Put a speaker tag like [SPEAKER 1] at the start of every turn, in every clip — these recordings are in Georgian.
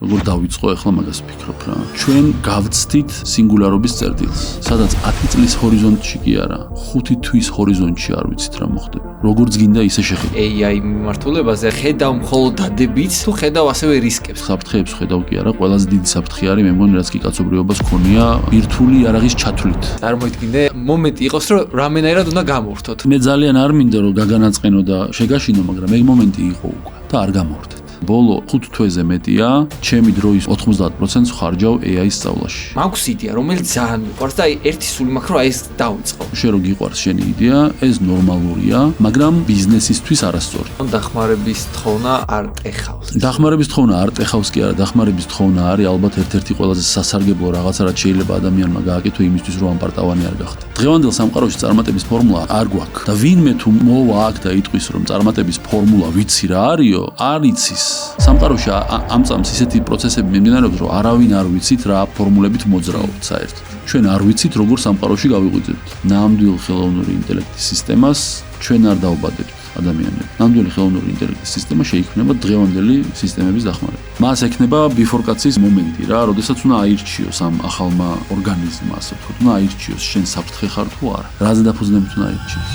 [SPEAKER 1] როგორ დავიწყო ახლა მაგას ვფიქრობ რა. ჩვენ გავცდით სინგულარობის წერტილს, სადაც 10 წლის ჰორიზონტში კი არა, 5 თვის ჰორიზონტში არ ვიცით რა მოხდება. როგორც გინდა ისე შეხედავ.
[SPEAKER 2] AI მიმართულებაზე ხედავ მხოლოდ დადებით, თუ ხედავ ასევე რისკებს.
[SPEAKER 1] საფრთხეებს ხედავ კი არა, ყველაზე დიდი საფრთხე არის მე მგონი რაც კი კაცობრიობას ქონია ბირთვული იარაღის ჩათვლით.
[SPEAKER 2] წარმოიდგინე, მომენტი იყოს, რომ რამენაირად უნდა გამოვრთოთ.
[SPEAKER 1] მე ძალიან არ მინდა რომ გაგანაწყენო და შეგაშინო, მაგრამ ეგ მომენტი იყო უკვე და არ გამოვრდეთ. ბოლო 5 თვეზე მეტია, ჩემი დროის 90% ხარჯავ AI-ის სწავლაში.
[SPEAKER 2] მაქვს იდეა, რომელიც ძალიან მიყვარს და ერთი სული მაქვს, რომ ეს დავიწყო.
[SPEAKER 1] შენ რო გიყვარს შენი იდეა, ეს ნორმალურია, მაგრამ ბიზნესისთვის არასწორი.
[SPEAKER 2] დახმარების თხოვნა არ ტეხავს.
[SPEAKER 1] დახმარების თხოვნა არ ტეხავს კი არა, დახმარების თხოვნა არის ალბათ ერთ-ერთი ყველაზე სასარგებლო რაღაცა, რაც შეიძლება ადამიანმა გააკეთო იმისთვის, რომ ამპარტავანი არ გახდა. დღევანდელ სამყაროში წარმატების ფორმულა არ გვაქვს და ვინმე თუ მოვა აქ და იტყვის, რომ წარმატების ფორმულა ვიცი რა არისო, არ იცის. სამყაროში ამ წამს ისეთი პროცესები მიმდინარეობს, რომ არავინ არ ვიცით რა ფორმულებით მოძრაობთ საერთოდ. ჩვენ არ ვიცით როგორ სამყაროში გავიღვიძებთ. ნამდვილ ხელოვნური ინტელექტის სისტემას ჩვენ არ დავბადებთ ადამიანები. ნამდვილი ხელოვნური ინტელექტის სისტემა შეიქმნება დღევანდელი სისტემების დახმარებით. მას ექნება ბიფორკაციის მომენტი რა, როდესაც უნდა აირჩიოს ამ ახალმა ორგანიზმმა, ასე ვთქვათ, უნდა აირჩიოს შენ საფრთხე ხარ თუ არა. რაზე დაფუძნებით უნდა აირჩიოს.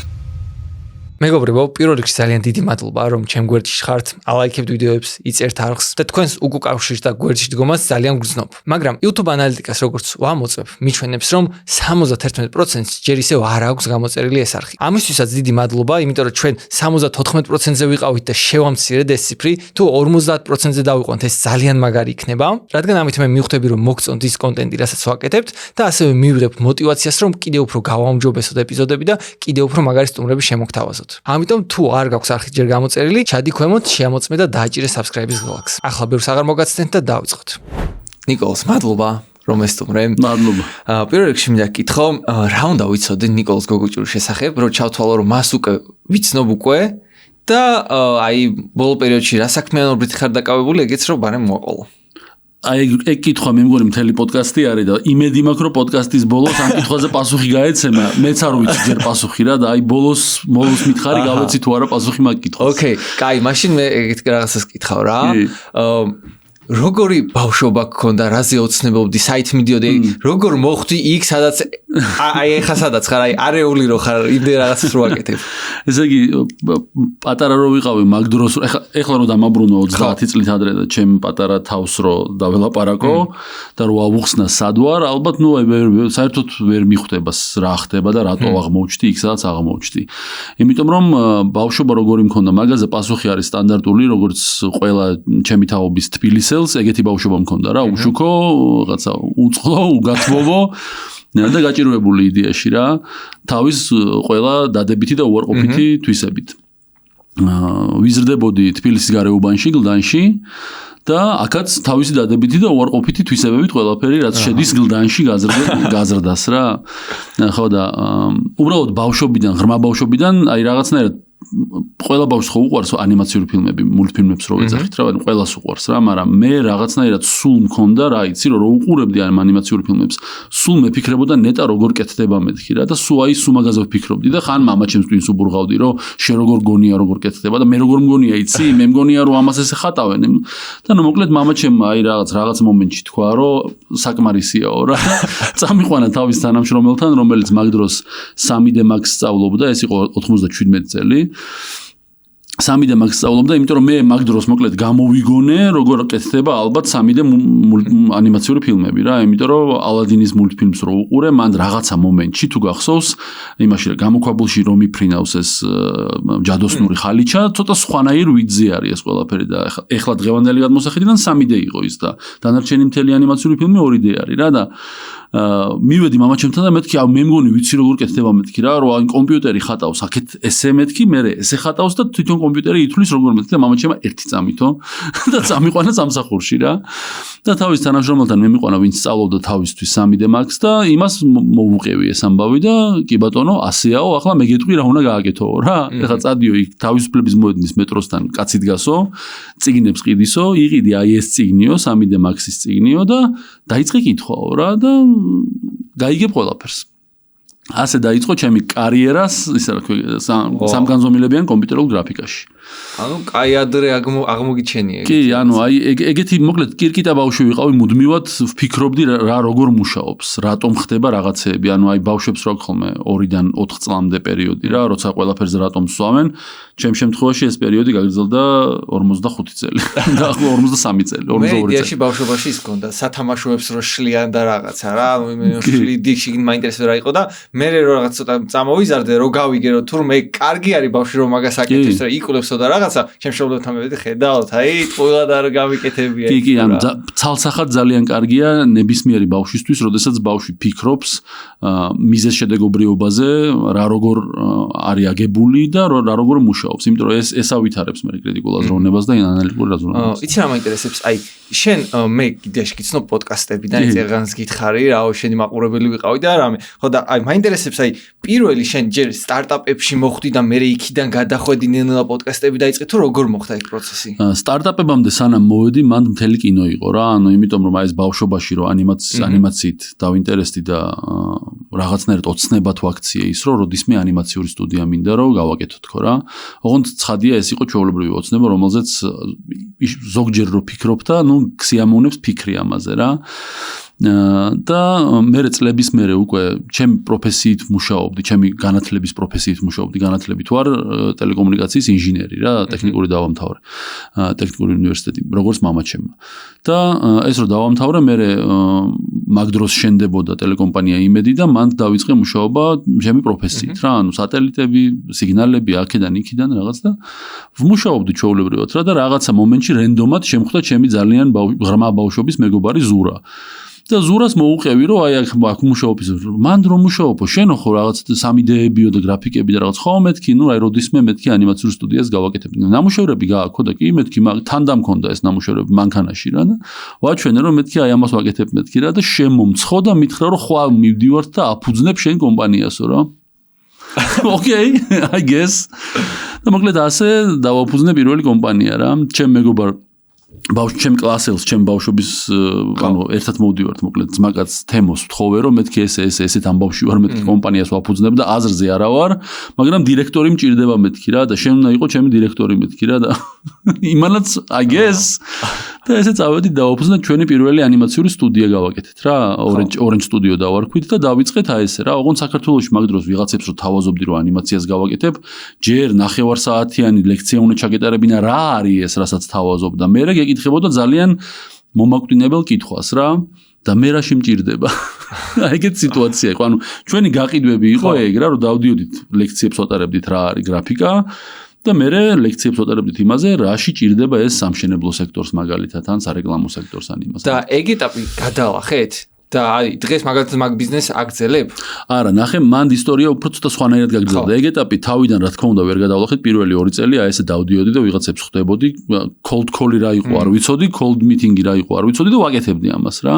[SPEAKER 2] მეგობრებო, პირველ რიგში ძალიან დიდი მადლობა, რომ ჩემ გვერდში ხართ, ალაიქებთ ვიდეოებს, იწერთ არხს და თქვენს უკავშირს და გვერდში დგომას ძალიან გრძნობ. მაგრამ YouTube ანალიტიკას როგორც ვამოწმებ, მიჩვენებს, რომ 71%-ს ჯერ ისევ არ აქვს გამოწერილი ეს არხი. ამისთვისაც დიდი მადლობა, იმიტომ რომ ჩვენ 74%-ზე ვიყავით და შევამცირეთ ეს ციფრი, თუ 50%-ზე დავიყვანთ, ეს ძალიან მაგარი იქნება, რადგან ამით მე მივხვდები, რომ მოგწონთ ის კონტენტი, რასაც ვაკეთებთ და ასევე მივიღებ мотиваციას, რომ კიდევ უფრო გავაუმჯობესოთ ეპიზოდები და კიდევ უფრო მაგარი სტუმრები შემოგთავაზოთ. ამიტომ თუ არ გაქვს არხი ჯერ გამოწერილი, ჩადი ქვემოთ, შეამოწმე და დააჭირე subscribe-ის გლაკს. ახლა ბევრს აღარ მოგაცდენთ და დავიწყოთ. ნიკოლს, მადლობა, რომ ესტუმრე.
[SPEAKER 1] მადლობა.
[SPEAKER 2] პირველ რიგში მინდა გითხრა, რა უნდა ვიცოდე ნიკოლს გოგოჭურის შესახებ, რომ ჩავთვალო, რომ მას უკვე ვიცნობ უკვე და აი ბოლო პერიოდში რა საქმიანობით ხარ დაკავებული, ეგეც რომ ბარემ მოაყოლო.
[SPEAKER 1] აი ეგ კითხვა მე მგონი მთელი პოდკასტი არის და იმედი მაქვს რომ პოდკასტის ბოლოს ამ კითხვაზე პასუხი გაეცემა. მეც არ ვიცი ჯერ პასუხი რა და აი ბოლოს მითხარი გავეცი თუ არა პასუხი მაგ კითხვას.
[SPEAKER 2] ოკეი, კაი, მაშინ მე ეგეთ რაღაცას კითხავ რა. როგორი ბავშვობა გქონდა, რაზე ოცნებობდი, საით მიდიოდი, როგორ მოხვდი იქ, სადაც აი ეხა სადაც ხარ, აი არეული რო ხარ, იმდენ რაღაცას რო აკეთებ.
[SPEAKER 1] ესე იგი პატარა რო ვიყავი მაგ დროს, ეხლა რო დამაბრუნო 30 წლით ადრე და ჩემ პატარა თავს რო დაველაპარაკო და რო ავუხსნა სად ვარ, ალბათ ნუ საერთოდ ვერ მიხვდება რა ხდება და რატო აღმოჩნდი იქ, სადაც აღმოჩნდი. იმიტომ რომ ბავშვობა როგორი მქონდა, მაგაზე პასუხი არის სტანდარტული, როგორც ყველა ჩემი თაობის თბილისელს, ეგეთი ბავშვობა მქონდა რა, უშუქო, რაღაცა უწყლო, უგათბობო და გაჭირვებული იდეაში რა, თავის ყველა დადებითი და უარყოფითი თვისებით. ვიზრდებოდი თბილისის გარეუბანში, გლდანში და აქაც თავისი დადებითი და უარყოფითი თვისებებით ყველაფერი, რაც შედის გლდანში გაზრდას რა. ხო და უბრალოდ ბავშვობიდან, ღრმა ბავშვობიდან, აი რაღაცნაირად ყველა ბავშვს ხო უყვარს ანიმაციური ფილმები, მულტფილმებს რო ეძახით რა, ყველას უყვარს რა, მაგრამ მე რაღაცნაირად სულ მქონდა რა, იცი რომ უყურებდი ამ ანიმაციური ფილმებს, სულ მეფიქრებოდა ნეტა როგორ კეთდება მეთქი რა და სულ მაგაზე ვფიქრობდი და ხან მამაჩემს twins უბურღავდი რომ შენ როგორ გონია როგორ კეთდება და მე როგორ მგონია იცი, მე მგონია რომ ამას ესე ხატავენ და ნუ მოკლედ მამაჩემმა აი რაღაც მომენტში თქვა რომ საკმარისიაო რა. წამიყვანა თავის თანამშრომელთან, რომელიც მაგ დროს 3D Max სწავლობდა, ეს იყო 97 წელი. 3D Max სწავლობდა, იმიტომ რომ მე მაგ დროს მოკლედ გამოვიგონე, როგორ კეთდება ალბათ 3D ანიმაციური ფილმები რა, იმიტომ რომ ალადინის მულტფილმს რო უყურე, მან რაღაცა მომენტში თუ გახსოვს, იმაში გამოქვაბულში რომ იფრინავს ეს ჯადოსნური ხალიჩა, ცოტა სხვანაირ ვიძზე არის ეს ყველაფერი და ეხლა დღევანდელი გადმოსახედიდან 3D იყო ის და დანარჩენი მთელი ანიმაციური ფილმი 2D არის რა და მივედი მამაჩემთან და მეთქი, მე მგონი ვიცი როგორ კეთდება მეთქი რა, რომ აი კომპიუტერი ხატავს, აქეთ ესე მეთქი, მე ესე ხატავს და თვითონ კომპიუტერი ითვლის როგორ მეთქი და მამაჩემა ერთი წამითო და წამიყვანა სამსახურში რა. და თავის თანამშრომელთან მე მიყვანა, ვინც სწავლობდა თავისთვის 3D Max და იმას მოვუყევი ეს ამბავი და კი ბატონო, ასეაო, ახლა მე გეტყვი რა უნდა გააკეთოო რა. ეხლა წადიო იქ თავისუფლების მოედნის მეტროსთან კაცი დგასო, წიგნებს ყიდისო, იყიდი აი ეს წიგნიო, 3D Max-ის წიგნიო და დაიწყე კითხვაო რა და გაიგებ ყველაფერს. ასე დაიწყო ჩემი კარიერას, ისე რა ქვია, სამგანზომილებიან კომპიუტერულ გრაფიკაში.
[SPEAKER 2] ანუ კაი ადრე აღმოგიჩენია.
[SPEAKER 1] კი, ანუ აი ეგეთი მოკლედ კირკიტა ბავშვი ვიყავი, მუდმივად ვფიქრობდი რა როგორ მუშაობს, რატომ ხდება რაღაცეები. ანუ აი ბავშვებს რო ხოლმე 2-დან 4 წლამდე პერიოდი რა, როცა ყველაფერზე რატომ სვამენ, ჩემ შემთხვევაში ეს პერიოდი გაგრძელდა 45 წელი და 43 წელი, 42 წელი.
[SPEAKER 2] მე იდეაში ბავშვობაში ის გქონდა, სათამაშოებს რო შლიან და რაღაცა რა, მე შლიდი შიგნით მაინტერესებდა რა იყო და მე რო რაღაც ცოტა წამოვიზარდე, რო გავიგე რომ თურმე კარგი არის ბავშვი რომ მაგას აკეთებს და იკვლევსო და რაღაცა, ჩემ მშობლებთან მივედი ხედავთ, აი ყველა და არ გამიკეთებია.
[SPEAKER 1] კი, ანუ ცალსახად ძალიან კარგია ნებისმიერი ბავშვისთვის, როდესაც ბავშვი ფიქრობს მიზეზშედეგობრიობაზე, რა როგორ არის აგებული და რა როგორ მუშაობს, იმიტომ რომ ეს ავითარებს მე კრიტიკულ აზროვნებას და ანალიტიკურ აზროვნებას.
[SPEAKER 2] იცი რა მაინტერესებს, აი შენ მე კიდეში გიცნობ პოდკასტებიდან ეცერგანს გითხარი, რაო შენი მაყურებელი ვიყავი და რამე. ხო და აი მაინტერესებს, აი პირველი შენ ჯერ სტარტაპებში მოხვდი და მე იქიდან გადახვედი ნელა პოდკასტები დაიწყე თუ როგორ მოხდა ეს პროცესი?
[SPEAKER 1] სტარტაპებამდე სანამ მოვედი, მან მთელი კინო იყო რა, ანუ იმიტომ რომ აი ეს ბავშვობაში რომ ანიმაციით დავინტერესდი და რაღაცნაირად ოცნება თუ აქცია ის რომ როდისმე ანიმაციური სტუდია მინდა რომ გავაკეთო თქო რა. ოღონდ ცხადია ეს იყო ჩვეულებრივი ოცნება, რომელზეც ზოგჯერ რო ფიქრობ და ნუ გსიამოვნებს ფიქრი ამაზე რა. და მე წლების მერე უკვე ჩემი პროფესიით მუშაობდი, ჩემი განათლების პროფესიით მუშაობდი, განათლებით ვარ ტელეკომუნიკაციის ინჟინერი რა, ტექნიკური დავამთავრე, ტექნიკური უნივერსიტეტი, როგორც მამაჩემმა. და ეს რო დავამთავრე, მე მაგ დროს შენდებოდა ტელეკომპანია იმედი და მან დავიწყე მუშაობა ჩემი პროფესიით რა, ანუ სატელიტები, სიგნალები აქედან იქიდან რაღაც და ვმუშაობდი ჩვეულებრივად რა და რაღაცა მომენტში რენდომად შემხვდა ჩემი ძალიან ღრმა ბავშვობის მეგობარი ზურა. და ზურას მოუყევი რომ აი აქ მუშაობის მან რომ მუშაობო შენო ხო რაღაც 3D-ებიო და გრაფიკები და რაღაც ხო მეთქი ნუ აი როდისმე მეთქი ანიმაციურ სტუდიას გავაკეთებდი ნამუშევრები გააქო და კი მეთქი თან დამქონდა ეს ნამუშევრები მანქანაში რა და ვაჩვენე რომ მეთქი აი ამას ვაკეთებ მეთქი რა და შემომცხო და მითხრა რომ ხვალ მივდივარ და აფუძნებ შენ კომპანიასო რა Okay, I guess. და მოკლედ ასე დავაფუძნე პირველი კომპანია რა ჩემ მეგობარ ჩემ კლასელს, ჩემ ბავშვობის, ანუ ერთად მოვდივართ, მოკლედ ძმაკაც თემოს ვთხოვე, რომ მეთქი ესეთ ამბავში ვარ, მეთქი კომპანიას ვაფუძნებ და აზრზე არა ვარ, მაგრამ დირექტორი მჭირდება მეთქი რა და შენ უნდა იყო ჩემი დირექტორი მეთქი რა და იმანაც I guess და ესე წავედი დავაფუძნე ჩვენი პირველი ანიმაციური სტუდია გავაკეთეთ რა, Orange Studio დავარქვით და დავიწყეთ აი ესე რა, ოღონდ საქართველოში მაგ დროს ვიღაცებს რო თავაზობდი რომ ანიმაციას გავაკეთებ, ჯერ 9 საათიანი ლექცია უნდა ჩაგეტარებინა რა არის ეს, რასაც თავაზობ და მე გეკითხებოდა ძალიან მომაკვდინებელ კითხვას რა და მე რაში მჭირდება. ეგეთ სიტუაცია იყო, ანუ ჩვენი გაყიდვები იყო ეგ რა, რომ დავდიოდით ლექციებს ვატარებდით რა არის გრაფიკა და მე ლექციებს ვატარებდით იმაზე, რაში ჭირდება ეს სამშენებლო სექტორს მაგალითად ან სარეკლამო სექტორს ან იმას.
[SPEAKER 2] და ეგ ეტაპი გადავახეთ და აი დღეს მაგალითად მაგ ბიზნესს აგძელებ?
[SPEAKER 1] არა, ნახე, მანდ ისტორია უფრო ცოტა სხვანაირად გაგრძელდა. ეგ ეტაპი თავიდან რა თქმა უნდა ვერ გადავლახეთ, პირველი 2 წელი აი ესე დავდიოდი და ვიღაცებს ხვდებოდი, cold call-ი რა იყო არ ვიცოდი, cold meeting-ი რა იყო არ ვიცოდი და ვაკეთებდი ამას რა.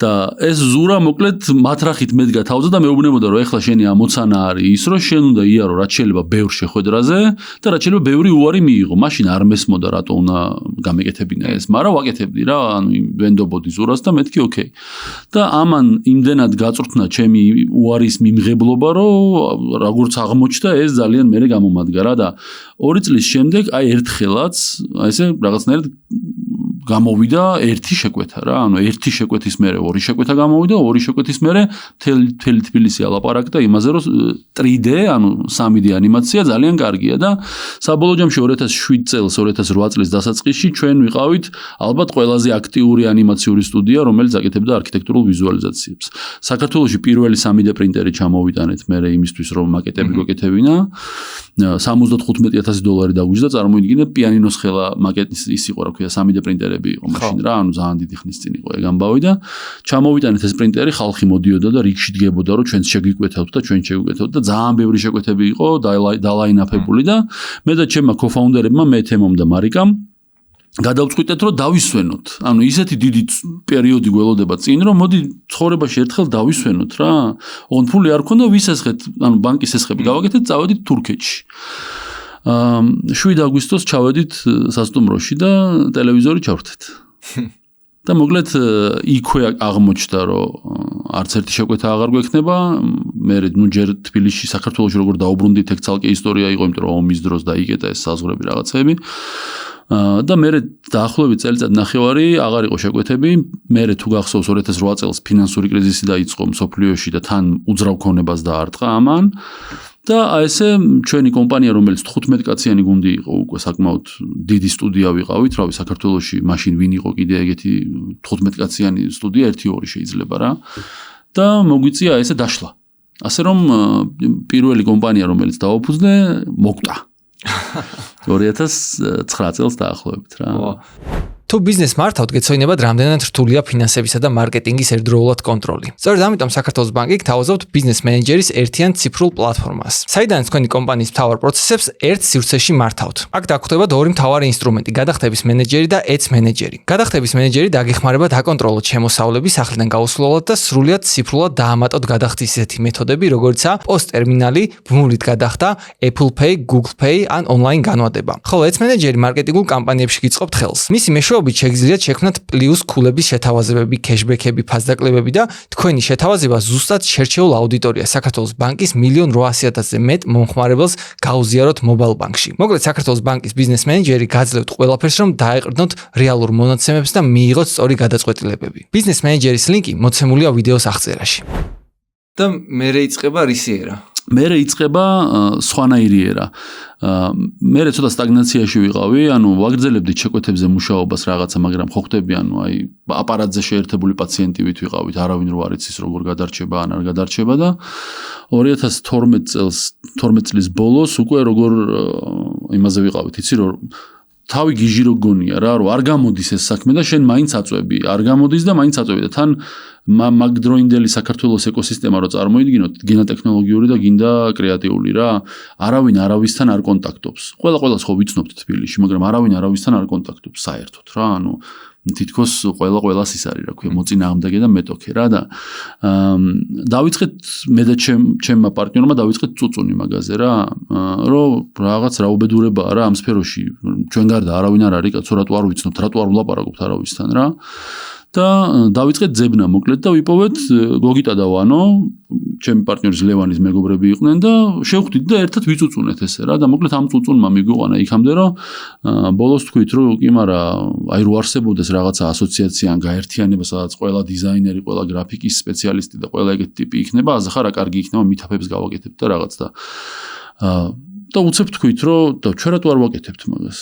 [SPEAKER 1] და ეს ზურა მოკლედ მათრახით მედგა თავზე და მეუბნებოდა რომ ეხლა შენი ამოცანა არის ის რომ შენ უნდა იარო რაც შეიძლება ბევრ შეხვედრაზე და რაც შეიძლება ბევრი უარი მიიღო. მაშინ არ მესმოდა რატო უნდა გამეკეთებინა ეს, მაგრამ ვაკეთებდი რა, ანუ ვენდობოდი ზურას და მეთქი ოკეი. და ამან იმდენად გაწვრთნა ჩემი უარის მიმღებლობა, რომ როგორც აღმოჩნდა ეს ძალიან მერე გამომადგა რა და 2 წლის შემდეგ აი ერთხელაც აი ესე რაღაცნაირად გამოვიდა ერთი შეკვეთა რა, ანუ ერთი შეკვეთის მერე 2 შეკვეთა გამოვიდა, 2 შეკვეთის მერე მთელი თბილისი ალაპარაკდა იმაზე, რომ 3D, ანუ 3D ანიმაცია ძალიან კარგია და საბოლოო ჯამში 2007 წელს, 2008 წლის დასაწყისში ჩვენ ვიყავით ალბათ ყველაზე აქტიური ანიმაციური სტუდია, რომელიც აკეთებდა არქიტექტურულ ვიზუალიზაციებს. საქართველოში პირველი 3D პრინტერი ჩამოვიტანეთ მე იმისთვის, რომ მაკეტები გვეკეთებინა. $75,000 დაგვიჯდა, წარმოიდგინე პიანინოს ხელა მაკეტის ის იყო, რა ქვია, 3D პრინტერები იყო მაშინ რა, ანუ ძალიან დიდი ხნის წინ იყო ეგ ამბავი და ჩამოვიტანეთ ეს პრინტერი, ხალხი მოდიოდა და რიგში დგებოდა, რომ ჩვენს შეგვიკვეთავთ და ჩვენ შეგვიკვეთავთ და ძალიან ბევრი შეკვეთები იყო დალაინაფებული და მე და ჩემმა კოფაუნდერებმა, მე თემომ და მარიკამ გადავწყვიტეთ რომ დავისვენოთ. ანუ ისეთი დიდი პერიოდი გველოდება წინ, რომ მოდი ცხოვრებაში ერთხელ დავისვენოთ რა. ოღონდ ფული არ ქონდა, ვისესხეთ, ანუ ბანკის ესხები გავაკეთეთ, წავედით თურქეთში. 7 აგვისტოს ჩავედით სასტუმროში და ტელევიზორი ჩავრთეთ. და მოკლედ იქვე აღმოჩნდა, რომ არც ერთი შეკვეთა აღარ გვექნება. მე ჯერ თბილისში საქართველოში როგორ დაუბრუნდით, ეგ ცალკე ისტორია იყო, იმიტომ რომ ომის დროს დაიკეტა ეს საზღვრები რაღაცები. და მე დაახლოებით წელიწად ნახევარი აღარ იყო შეკვეთები. მე თუ გახსოვს 2008 წელს ფინანსური კრიზისი დაიწყო მსოფლიოში და თან უძრავ ქონებას დაარტყა ამან. და აი ესე ჩვენი კომპანია, რომელიც 15 კაციანი გუნდი იყო, უკვე საკმაოდ დიდი სტუდია ვიყავით, რავი, საქართველოში მაშინ ვინ იყო კიდე ეგეთი 15 კაციანი სტუდია, 1-2 შეიძლება რა. და მოგვიწია ესე დაშლა. ასე რომ პირველი კომპანია, რომელიც დაუფუძნე, მოკვდა. 2009 წელს დაახლოებით რა.
[SPEAKER 2] თუ ბიზნეს მართავთ, გეცოდინებათ რამდენად რთულია ფინანსებისა და მარკეტინგის ერთდროულად კონტროლი. სწორედ ამიტომ საქართველოს ბანკი გთავაზობთ ბიზნეს მენეჯერის ერთიან ციფრულ პლატფორმას. საიდანაც თქვენი კომპანიის მთავარ პროცესებს ერთ სივრცეში მართავთ. აქ დაგხვდებათ ორი მთავარი ინსტრუმენტი: გადახდების მენეჯერი და ეც მენეჯერი. გადახდების მენეჯერი დაგეხმარება დაკონტროლოთ შემოსავლები სახლიდან გაუსვლელად და სრულიად ციფრულად დაამატოთ გადახდის ისეთი მეთოდები, როგორიცაა პოსტ-ტერმინალი, ბმულით გადახდა, Apple Pay, Google Pay ან ონლაინ განვადება. ხოლო ეც მენეჯერი მარკეტინგულ კამპანიებში გიწყობთ ხელს. მისი მეშვეობით შეგიძლიათ შექმნათ პლუს ქულების შეთავაზებები, кэшბექები, ფასდაკლებები და თქვენი შეთავაზება ზუსტად შერჩეულ აუდიტორიას საქართველოს ბანკის 1.800.000-ზე მეტ მომხმარებელს გაუზიაროთ მობაილ ბანკში. მოკლედ საქართველოს ბანკის ბიზნეს მენეჯერი გაძლევთ ყველაფერს, რომ დაეყრდნოთ რეალურ მონაცემებს და მიიღოთ სწორი გადაწყვეტილებები. ბიზნეს მენეჯერის ლინკი მოცემულია ვიდეოს აღწერაში. და მე რეიწყება რისი ერა?
[SPEAKER 1] მე რეიწყება სხვანაირი ერა. მე ცოტა სტაგნაციაში ვიყავი, ანუ ვაგრძელებდი შეკვეთებზე მუშაობას რაღაცა, მაგრამ ხო ხდები, ანუ აი აპარატზე შეერთებული პაციენტივით ვიყავით, არავინ რო არ იცის როგორ გადარჩება ან არ გადარჩება და 2012 წლის ბოლოს უკვე როგორ იმაზე ვიყავით, იცი რომ თავი გიჟი რო გონია რა, რომ არ გამოდის ეს საქმე და შენ მაინც აწვევი, არ გამოდის და მაინც აწვევი და თან მაგდროინდელი საქართველოს ეკოსისტემა რო წარმოიდგინოთ, გინდა ტექნოლოგიური და გინდა კრეატიული რა, არავინ არავისთან არ კონტაქტობს. ყველას ხო ვიცნობთ თბილისში, მაგრამ არავინ არავისთან არ კონტაქტობს საერთოდ რა, ანუ თითქოს ყველას ის არის რა ქვია, მოწინააღმდეგე და მეტოქე რა და დავიწყეთ მე და ჩემმა პარტნიორმა დავიწყეთ წუწუნი მაგაზე რა, რომ რაღაც რაუბედურებაა რა ამ სფეროში, ჩვენ გარდა არავინ არ არის კაცო, რატო არ ვიცნობთ, რატო არ ვლაპარაკობთ არავისთან რა. და დავიწყეთ ძებნა მოკლედ და ვიპოვეთ გოგიტა და ვანო, ჩემი პარტნიორის ლევანის მეგობრები იყვნენ და შევხვდით და ერთად ვიწუწუნეთ ესე რა და მოკლედ ამ წუწუნმა მიგვიყვანა იქამდე რომ ბოლოს თქვით რომ კი მარა აი რო არსებობდეს რაღაცა ასოციაცია ან გაერთიანება სადაც ყველა დიზაინერი, ყველა გრაფიკის სპეციალისტი და ყველა ეგეთი ტიპი იქნება, აზახა რა კარგი იქნება, მითაფებს გავაკეთებთ და რაღაც და უცებ თქვით რომ და ჩვენ რატო არ ვაკეთებთ მაგას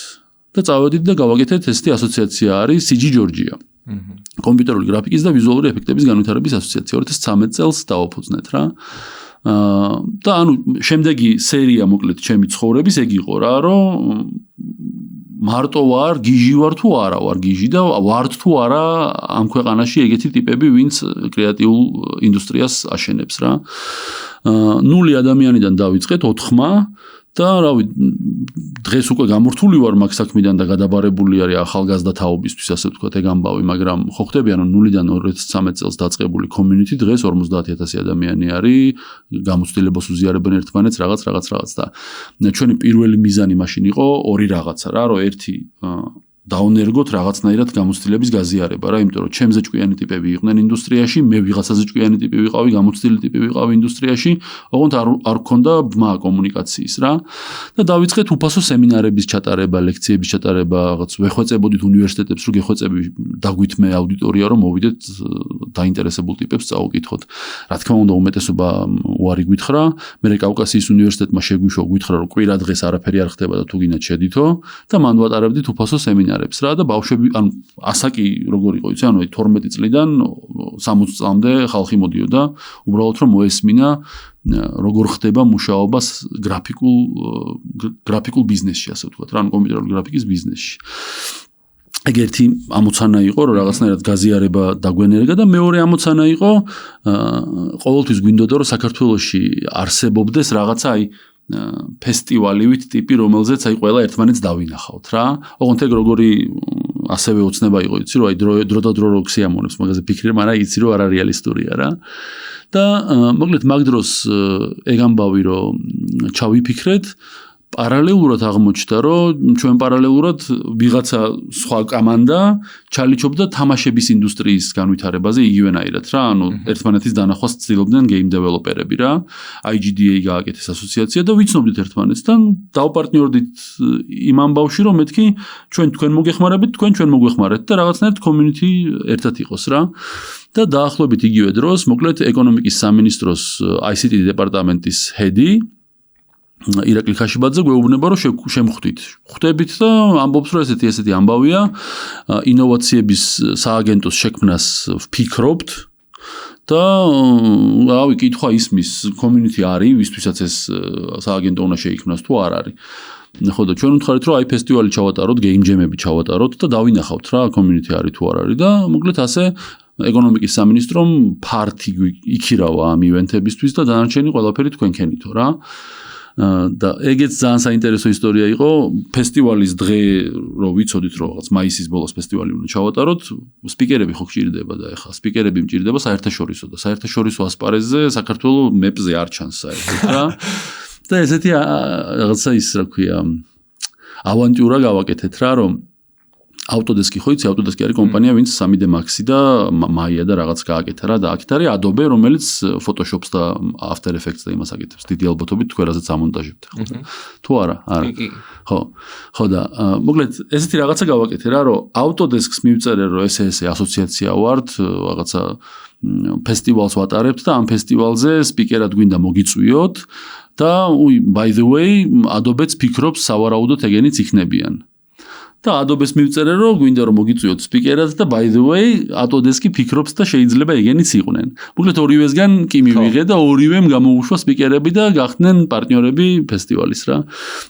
[SPEAKER 1] და წავედით და გავაკეთეთ ესეთი ასოციაცია არის CG Georgia. კომპიუტერული გრაფიკის და ვიზუალური ეფექტების განვითარების ასოციაცია 2013 წელს დაუფუძნეთ რა. და ანუ შემდეგი სერია მოკლედ ჩემი ცხოვრების ეგ იყო რა, რომ მარტო ვარ, გიჟი ვარ თუ არა ვარ გიჟი და ვარ თუ არა ამ ქვეყანაში ეგეთი ტიპები, ვინც კრეატიულ ინდუსტრიას აშენებს რა. 0 ადამიანიდან დავიწყეთ 4-მა და რავი დღეს უკვე გამორთული ვარ მაგ საქმიდან და გადაბარებული არის ახალგაზრდა თაობისთვის, ასე ვთქვათ, ეგ ამბავი, მაგრამ ხო ხდები, ანუ 0-დან 2013 წელს დაწყებული community დღეს 50,000 ადამიანი არის, გამოცდილებას უზიარებენ ერთმანეთს რაღაც და ჩვენი პირველი მიზანი მაშინ იყო ორი რაღაცა რა, რომ ერთი დაუნერგოთ რაღაცნაირად გამოცდილების გაზიარება რა, იმიტომ რომ ჩემზე ჭკვიანი ტიპები იყვნენ ინდუსტრიაში, მე ვიღაცაზე ჭკვიანი ტიპი ვიყავი, გამოცდილი ტიპი ვიყავი ინდუსტრიაში, ოღონდ არ გქონდა ბმა კომუნიკაციის რა. და დავიწყეთ უფასო სემინარების ჩატარება, ლექციების ჩატარება, რაღაც ვეხვეწებოდით უნივერსიტეტებს, რომ გეხვეწები დაგვითმე აუდიტორია, რომ მოვიდეთ დაინტერესებულ ტიპებს წაუკითხოთ. რა თქმა უნდა, უმეტესობა უარი გვითხრა, მე კავკასიის უნივერსიტეტმა შეგვიშვა გვითხრა, რომ კვირა დღეს არაფერი არ ხდება და თუ გინდათ შედითო და მან ვატარებდით უფასო სემინარებს რა და ბავშვები, ანუ ასაკი როგორ იყო იცი, ანუ 12 წლიდან 60 წლამდე ხალხი მოდიოდა, უბრალოდ რომ მოესმინა როგორ ხდება მუშაობა გრაფიკულ ბიზნესში, ასე ვთქვათ, რა, კომპიუტერული გრაფიკის ბიზნესში. ეგ ერთი ამოცანა იყო, რომ რაღაცნაირად გაზიარება დაგვენერგა და მეორე ამოცანა იყო, ყოველთვის გვინდოდა რომ საქართველოში არსებობდეს რაღაცა აი ფესტივალივით ტიპი, რომელზეც აი ყველა ერთმანეთს დავინახავთ რა. ოღონდ ეგ როგორი ასევე ოცნება იყო, იცი, რომ აი დრო და დრო რო ქსიამონებს მაგაზე ფიქრე, მაგრამ იცი რომ არა რეალისტურია რა. და მოკლედ მაგ დროს ეგ ამბავი რომ ჩავიფიქრეთ, პარალელურად აღმოჩნდა, რომ ჩვენ პარალელურად ვიღაცა სხვა კომანდა ჩალიჩობდა თამაშების ინდუსტრიის განვითარებაზე იგივენაირად რა, ანუ ერთმანეთის დანახვას ცდილობდნენ game developer-ები რა, IGDA გააკეთეს ასოციაცია და ვიცნობდით ერთმანეთს და დავპარტნიორდით იმ ამბავში, რომ მეთქი ჩვენ თქვენ მოგეხმარებით, თქვენ ჩვენ მოგვეხმარეთ და რაღაცნაირად community ერთად იყოს რა. და დაახლოებით იგივე დროს, მოკლედ ეკონომიკის სამინისტროს ICT დეპარტამენტის ჰედი ირაკლი ხაშიბაძე გვეუბნება, რომ შემხვდით. ხვდებით და ამბობს, რომ ესეთი ამბავია, ინოვაციების სააგენტოს შექმნას ვფიქრობთ და რავი, კითხვა ისმის, community არის, ვისთვისაც ეს სააგენტო უნდა შეიქმნას თუ არ არის. ხო და ჩვენ ვთქვით, რომ აი ფესტივალი ჩავატაროთ, game jam-ები ჩავატაროთ და დავინახავთ რა, community არის თუ არ არის და მოკლედ ასე ეკონომიკის სამინისტრომ ფართი იქირავა ამ ივენთებისთვის და დანარჩენი ყველაფერი თქვენქენითო რა. და ეგეც ძალიან საინტერესო ისტორია იყო ფესტივალის დღე რო ვიცოდით რომ რაღაც მაისის ბოლოს ფესტივალი უნდა ჩავატაროთ სპიკერები ხო გჭირდება და ეხლა სპიკერები მჭირდება საერთაშორისო და საერთაშორისო ასპარეზზე საქართველოს მეპზე არ ჩანს საერთოდ რა და ესეთი რაღაცა ის რა ქვია ავანტიურა გავაკეთეთ რა რომ Autodesk-ი ხო იცი Autodesk-ი არის კომპანია ვინც 3D Max-ი და Maya და რაღაც გააკეთა რა და აქეთ არის Adobe რომელიც Photoshop-ს და After Effects და იმას აკეთებს დიდი ალბათობით თქვენ რაზეც ამონტაჟებთ ხო თუ არა ხო და მოკლედ ესეთი რაღაცა გავაკეთე რა რომ Autodesk-ს მივწერე რომ ესე ასოციაცია ვართ რაღაცა ფესტივალს ვატარებთ და ამ ფესტივალზე სპიკერად გვინდა მოგიწვიოთ და by the way Adobe-ს ფიქრობს სავარაუდოდ ეგენიც იქნებიან და Adobe-ს მივწერე რომ გვინდა რომ მოგიწვიოთ სპიკერად და by the way Autodesk-ი ფიქრობს და შეიძლება ეგენიც იყვნენ. მოკლედ ორივესგან კი მივიღე და ორივემ გამოუშვა სპიკერები და გახდნენ პარტნიორები ფესტივალის რა.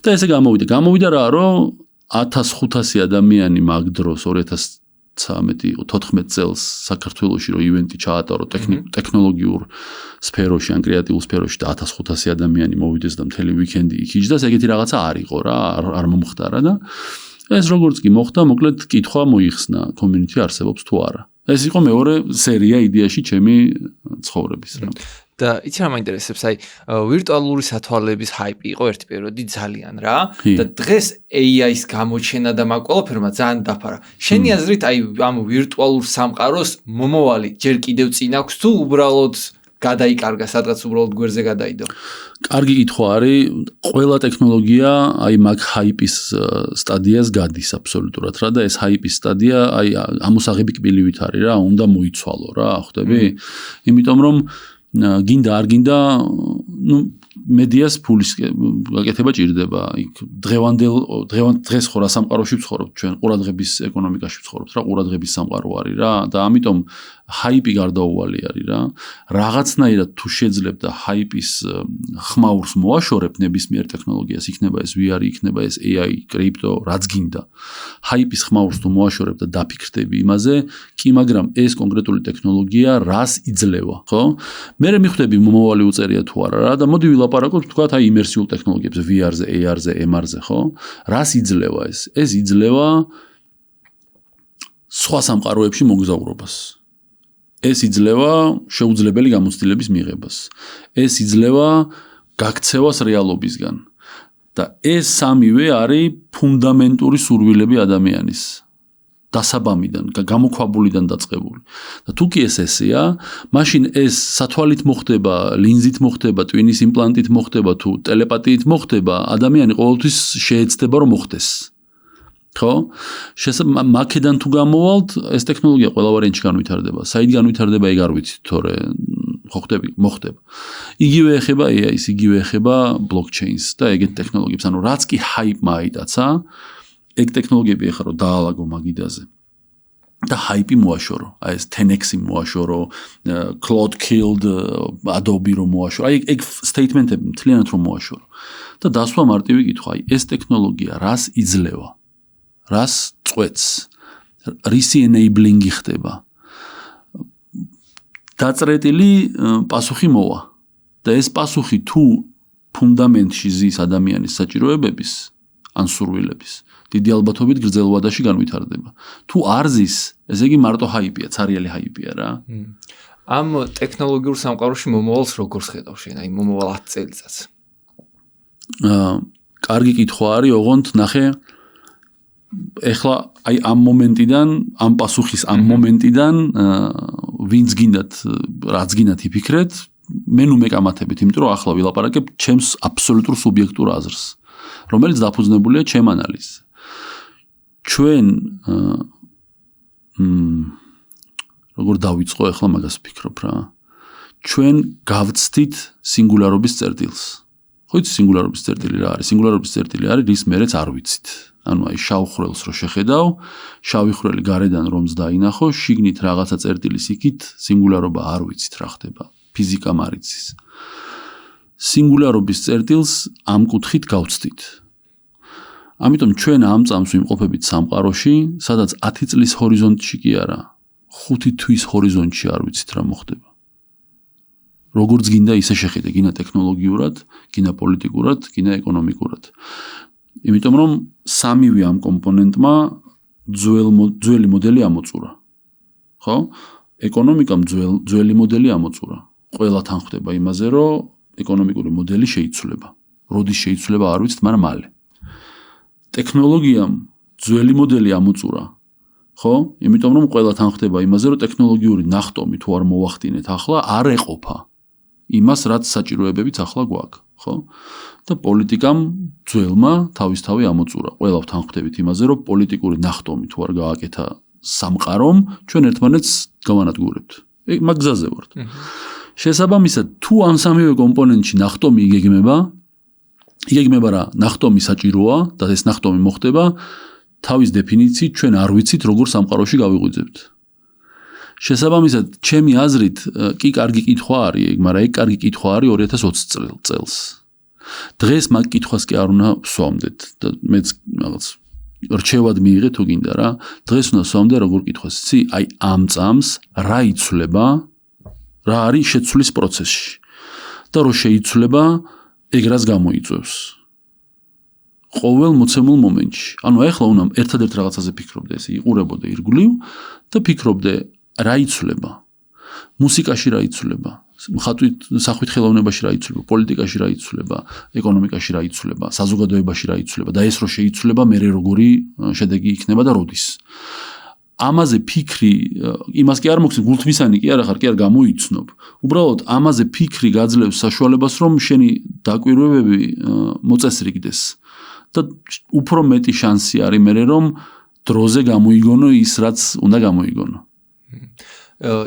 [SPEAKER 1] და ესე გამოვიდა რა რომ 1500 ადამიანი მაგ დროს 2013-14 წელს საქართველოში რომ ივენტი ჩაატარო ტექნოლოგიურ სფეროში ან კრეატიულ სფეროში და 1500 ადამიანი მოვიდეს და მთელი ვიკენდი იქ იჯდას ეგეთი რაღაცა არ იყო რა არ მომხდარა და ეს როგორც კი მოხდა, მოკლედ კითხვა მოიხსნა, community არსებობს თუ არა. ეს იყო მეორე სერია იდეაში ჩემი ცხოვრების რა.
[SPEAKER 2] და იცი რა მაინტერესებს, აი ვირტუალური სათვალეების hype იყო ერთი პერიოდი ძალიან რა და დღეს AI-ის გამოჩენა და მაგ ყველაფერმა ძალიან დაფარა. შენი აზრით აი ამ ვირტუალურ სამყაროს მომავალი ჯერ კიდევ წინ აქვს თუ უბრალოდ გადაიკარგა სადღაც უბრალოდ გვერდზე გადაიდო.
[SPEAKER 1] კარგი კითხვა არის, ყველა ტექნოლოგია აი მაგ ჰაიპის სტადიას გადის აბსოლუტურად რა და ეს ჰაიპის სტადია აი ამოსაღები კბილივით არის რა, უნდა მოიცვალო რა, ხვდები? იმიტომ რომ გინდა არ გინდა, მედიას ფულის გაკეთება ჭირდება. იქ დღეს ხო რა სამყაროში ვცხოვრობთ ჩვენ, ყურადღების ეკონომიკაში ვცხოვრობთ რა, ყურადღების სამყარო არის რა და ამიტომ ჰაიპი გარდაუვალი არის რა. რაღაცნაირად თუ შეძლებ და ჰაიპის ხმაურს მოაშორებ ნებისმიერ ტექნოლოგიას, იქნება ეს VR, იქნება ეს AI, კრიპტო, რაც გინდა. ჰაიპის ხმაურს თუ მოაშორებ და დაფიქრდები იმაზე, კი მაგრამ ეს კონკრეტული ტექნოლოგია რას იძლევა, ხო? მე მიხვდები მომავალი უწერია თუ არა რა და მოდი ვილაპარაკოთ თქვათ აი იმერსიულ ტექნოლოგიებზე, VR-ზე, AR-ზე, MR-ზე, ხო? რას იძლევა ეს? ეს იძლევა სხვა სამყაროებში მოგზაურობას. ეს იძლევა შეუძლებელი გამოცდილების მიღებას. ეს იძლევა გაქცევას რეალობისგან. და ეს სამივე არის ფუნდამენტური სურვილები ადამიანის. დასაბამიდან, გამოქვაბულიდან დაწყებული. და თუ კი ესეა, მაშინ ეს სათვალით მოხდება, ლინზით მოხდება, ტვინის იმპლანტით მოხდება, თუ ტელეპათიით მოხდება, ადამიანი ყოველთვის შეეცდება რომ მოხდეს. ხო? მაქედან თუ გამოვალთ, ეს ტექნოლოგია ყველა ვარიანტში განვითარდება. საით განვითარდება ეგ არ ვიცით, თორე ხო ხდები, მოხდება. იგივე ეხება AI-ს, იგივე ეხება blockchain-ს და ეგეთ ტექნოლოგიებს. ანუ რაც კი hype-მა აიტაცა, ეგ ტექნოლოგიები ეხლა რომ დაალაგო მაგიდაზე. და hype-ი მოაშორო. აი ეს 10x-ი მოაშორო, Claude killed, Adobe რომ მოაშორო. აი ეგ statement-ები მთლიანად რომ მოაშორო. და დასვა მარტივი კითხვა, აი ეს ტექნოლოგია რას იძლევა? რას წვეთს? რისი enabling-ი ხდება? დაწყრეტილი პასუხი მოვა. და ეს პასუხი თუ ფუნდამენტში ზის ადამიანის საჭიროებების ან სურვილების დიდი ალბათობით გრძელ ვადაში განვითარდება. თუ არ ზის, ესე იგი მარტო ჰაიპია, ცარიელი ჰაიპია რა.
[SPEAKER 2] ამ ტექნოლოგიურ სამყაროში მომავალს როგორ ხედავ შენ? აი მომავალ 10 წელიწადს.
[SPEAKER 1] კარგი კითხვა არის, ოღონდ ნახე ეხლა აი ამ მომენტიდან, ამ პასუხის ამ მომენტიდან ვინც გინდათ, რაც გინდათ იფიქრეთ, მე ნუ მეკამათებით, იმიტომ რომ ახლა ვილაპარაკებ ჩემს აბსოლუტურ სუბიექტურ აზრს, რომელიც დაფუძნებულია ჩემ ანალიზზე. ჩვენ როგორ დავიწყო ახლა მაგას ვფიქრობ რა. ჩვენ გავცდით სინგულარობის წერტილს. ხო იცი სინგულარობის წერტილი რა არის? სინგულარობის წერტილი არის რის მერეც არ ვიცით. ანუ აი შავ ხვრელს რო შეხედავ, შავი ხვრელი გარედან რომს დაინახო, შიგნით რაღაცა წერტილის იქით სინგულარობა არ ვიცით რა ხდება. ფიზიკა მარიცის. სინგულარობის წერტილს ამ კუთხით გავცდით. ამიტომ ჩვენ ამ წამს ვიმყოფებით სამყაროში, სადაც 10 წლის ჰორიზონტში კი არა, 5 თვის ჰორიზონტში არ ვიცით რა მოხდება. როგორც გინდა ისე შეხედე, გინდა ტექნოლოგიურად, გინდა პოლიტიკურად, გინდა ეკონომიკურად. იმიტომ რომ სამივე ამ კომპონენტმა ძველი მოდელი ამოწურა. ხო? ეკონომიკამ ძველი მოდელი ამოწურა. ყველა თან ხდება იმაზე, რომ ეკონომიკური მოდელი შეიცვლება. როდის შეიცვლება არ ვიცით, მაგრამ მალე. ტექნოლოგიამ ძველი მოდელი ამოწურა. ხო? იმიტომ რომ ყველა თან ხდება იმაზე, რომ ტექნოლოგიური ნახტომი თუ არ მოვახდინეთ ახლა, არ ეყოფა იმას, რაც საჭიროებებიც ახლა გვაქვს. ხო? და პოლიტიკამ ძველმა თავისთავი ამოწურა. ყველა თან ხდებით იმაზე, რომ პოლიტიკური ნახტომი თუ არ გააკეთა სამყარომ, ჩვენ ერთმანეთს გავანადგურებთ. მაგ გზაზე ვართ. შესაბამისად, თუ ამ სამივე კომპონენტში ნახტომი იგეგმება რა, ნახტომი საჭიროა და ეს ნახტომი მოხდება, თავის დეფინიციით ჩვენ არ ვიცით როგორ სამყაროში გავიღვიძებთ. შესაბამისად, ჩემი აზრით, კი კარგი კითხვა არის, მაგრამ ეგ კარგი კითხვა არის 2020 წელს. დღეს მაგ კითხვას კი არ უნდა ვსვამდეთ და მეც რაღაც რჩევად მიიღე თუ გინდა რა. დღეს უნდა ვსვამდე როგორ კითხვას, იცი? აი ამ წამს რა იცვლება, რა არის შეცვლის პროცესში. და რო შეიცვლება, ეგ რას გამოიწვევს. ყოველ მოცემულ მომენტში. ანუ ახლა უნდა ერთადერთ რაღაცაზე ფიქრობდე, ესე იყურებოდე ირგვლივ და ფიქრობდე რა იცვლება. მუსიკაში რა იცვლება, სახვით ხელოვნებაში რა იცვლება, პოლიტიკაში რა იცვლება, ეკონომიკაში რა იცვლება, საზოგადოებაში რა იცვლება და ეს რო შეიცვლება, მე როგორი შედეგი იქნება და როდის. ამაზე ფიქრი, იმას კი არ მოხსენ, გულთმისანი კი არა ხარ, კი არ გამოიცნობ. უბრალოდ ამაზე ფიქრი გაძლევს საშუალებას, რომ შენი დაკვირვებები მოწესრიგდეს. და უფრო მეტი შანსი არის მე რომ დროზე გამოიგონო ის რაც უნდა გამოიგონო.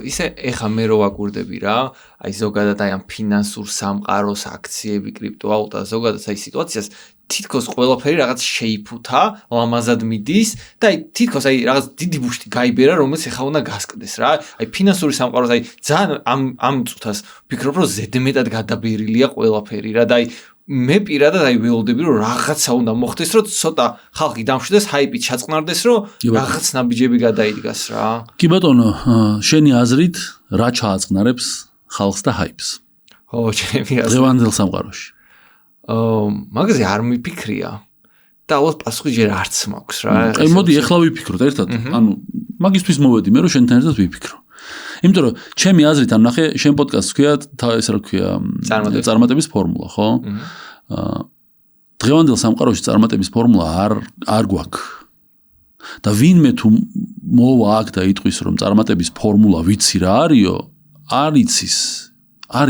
[SPEAKER 2] ისე ეხა მე რო ვაკვირდები რა, აი ზოგადად აი ამ ფინანსურ სამყაროს აქციები, კრიპტოვალუტა, ზოგადად აი სიტუაციას თითქოს ყველაფერი რაღაც შეიფუთა, ლამაზად მიდის და აი თითქოს აი რაღაც დიდი ბუშტი გაიბერა, რომელიც ეხა უნდა გასკდეს რა. აი ფინანსური სამყაროს აი ძალიან ამ წუთას ვფიქრობ, რომ ზედმეტად გადაბერილია ყველაფერი რა და აი მე პირადად აი ველოდები რომ რაღაცა უნდა მოხდეს, რომ ცოტა ხალხი დამშვიდეს, ჰაიპით ჩაწყნარდეს, რომ რაღაც ნაბიჯები გადაიდგას რა.
[SPEAKER 1] კი ბატონო, შენი აზრით რა ჩააწყნარებს ხალხს და ჰაიპს?
[SPEAKER 2] ხო, ჩემი აზრით.
[SPEAKER 1] დღევანდელ სამყაროში.
[SPEAKER 2] მაგაზე არ მიფიქრია. და ალბათ პასუხი ჯერ არც მაქვს რა.
[SPEAKER 1] აი მოდი ეხლა ვიფიქროთ ერთად. ანუ მაგისთვის მოვედი მე რომ შენთან ერთად ვიფიქრო. იმიტომ რომ ჩემი აზრით ან ნახე შენ პოდკასტს ქვია ეს რა ქვია წარმატების ფორმულა, ხო? დღევანდელ სამყაროში წარმატების ფორმულა არ გვაქვს. და ვინმე თუ მოვა აქ და იტყვის რომ წარმატების ფორმულა ვიცი რა არისო, არ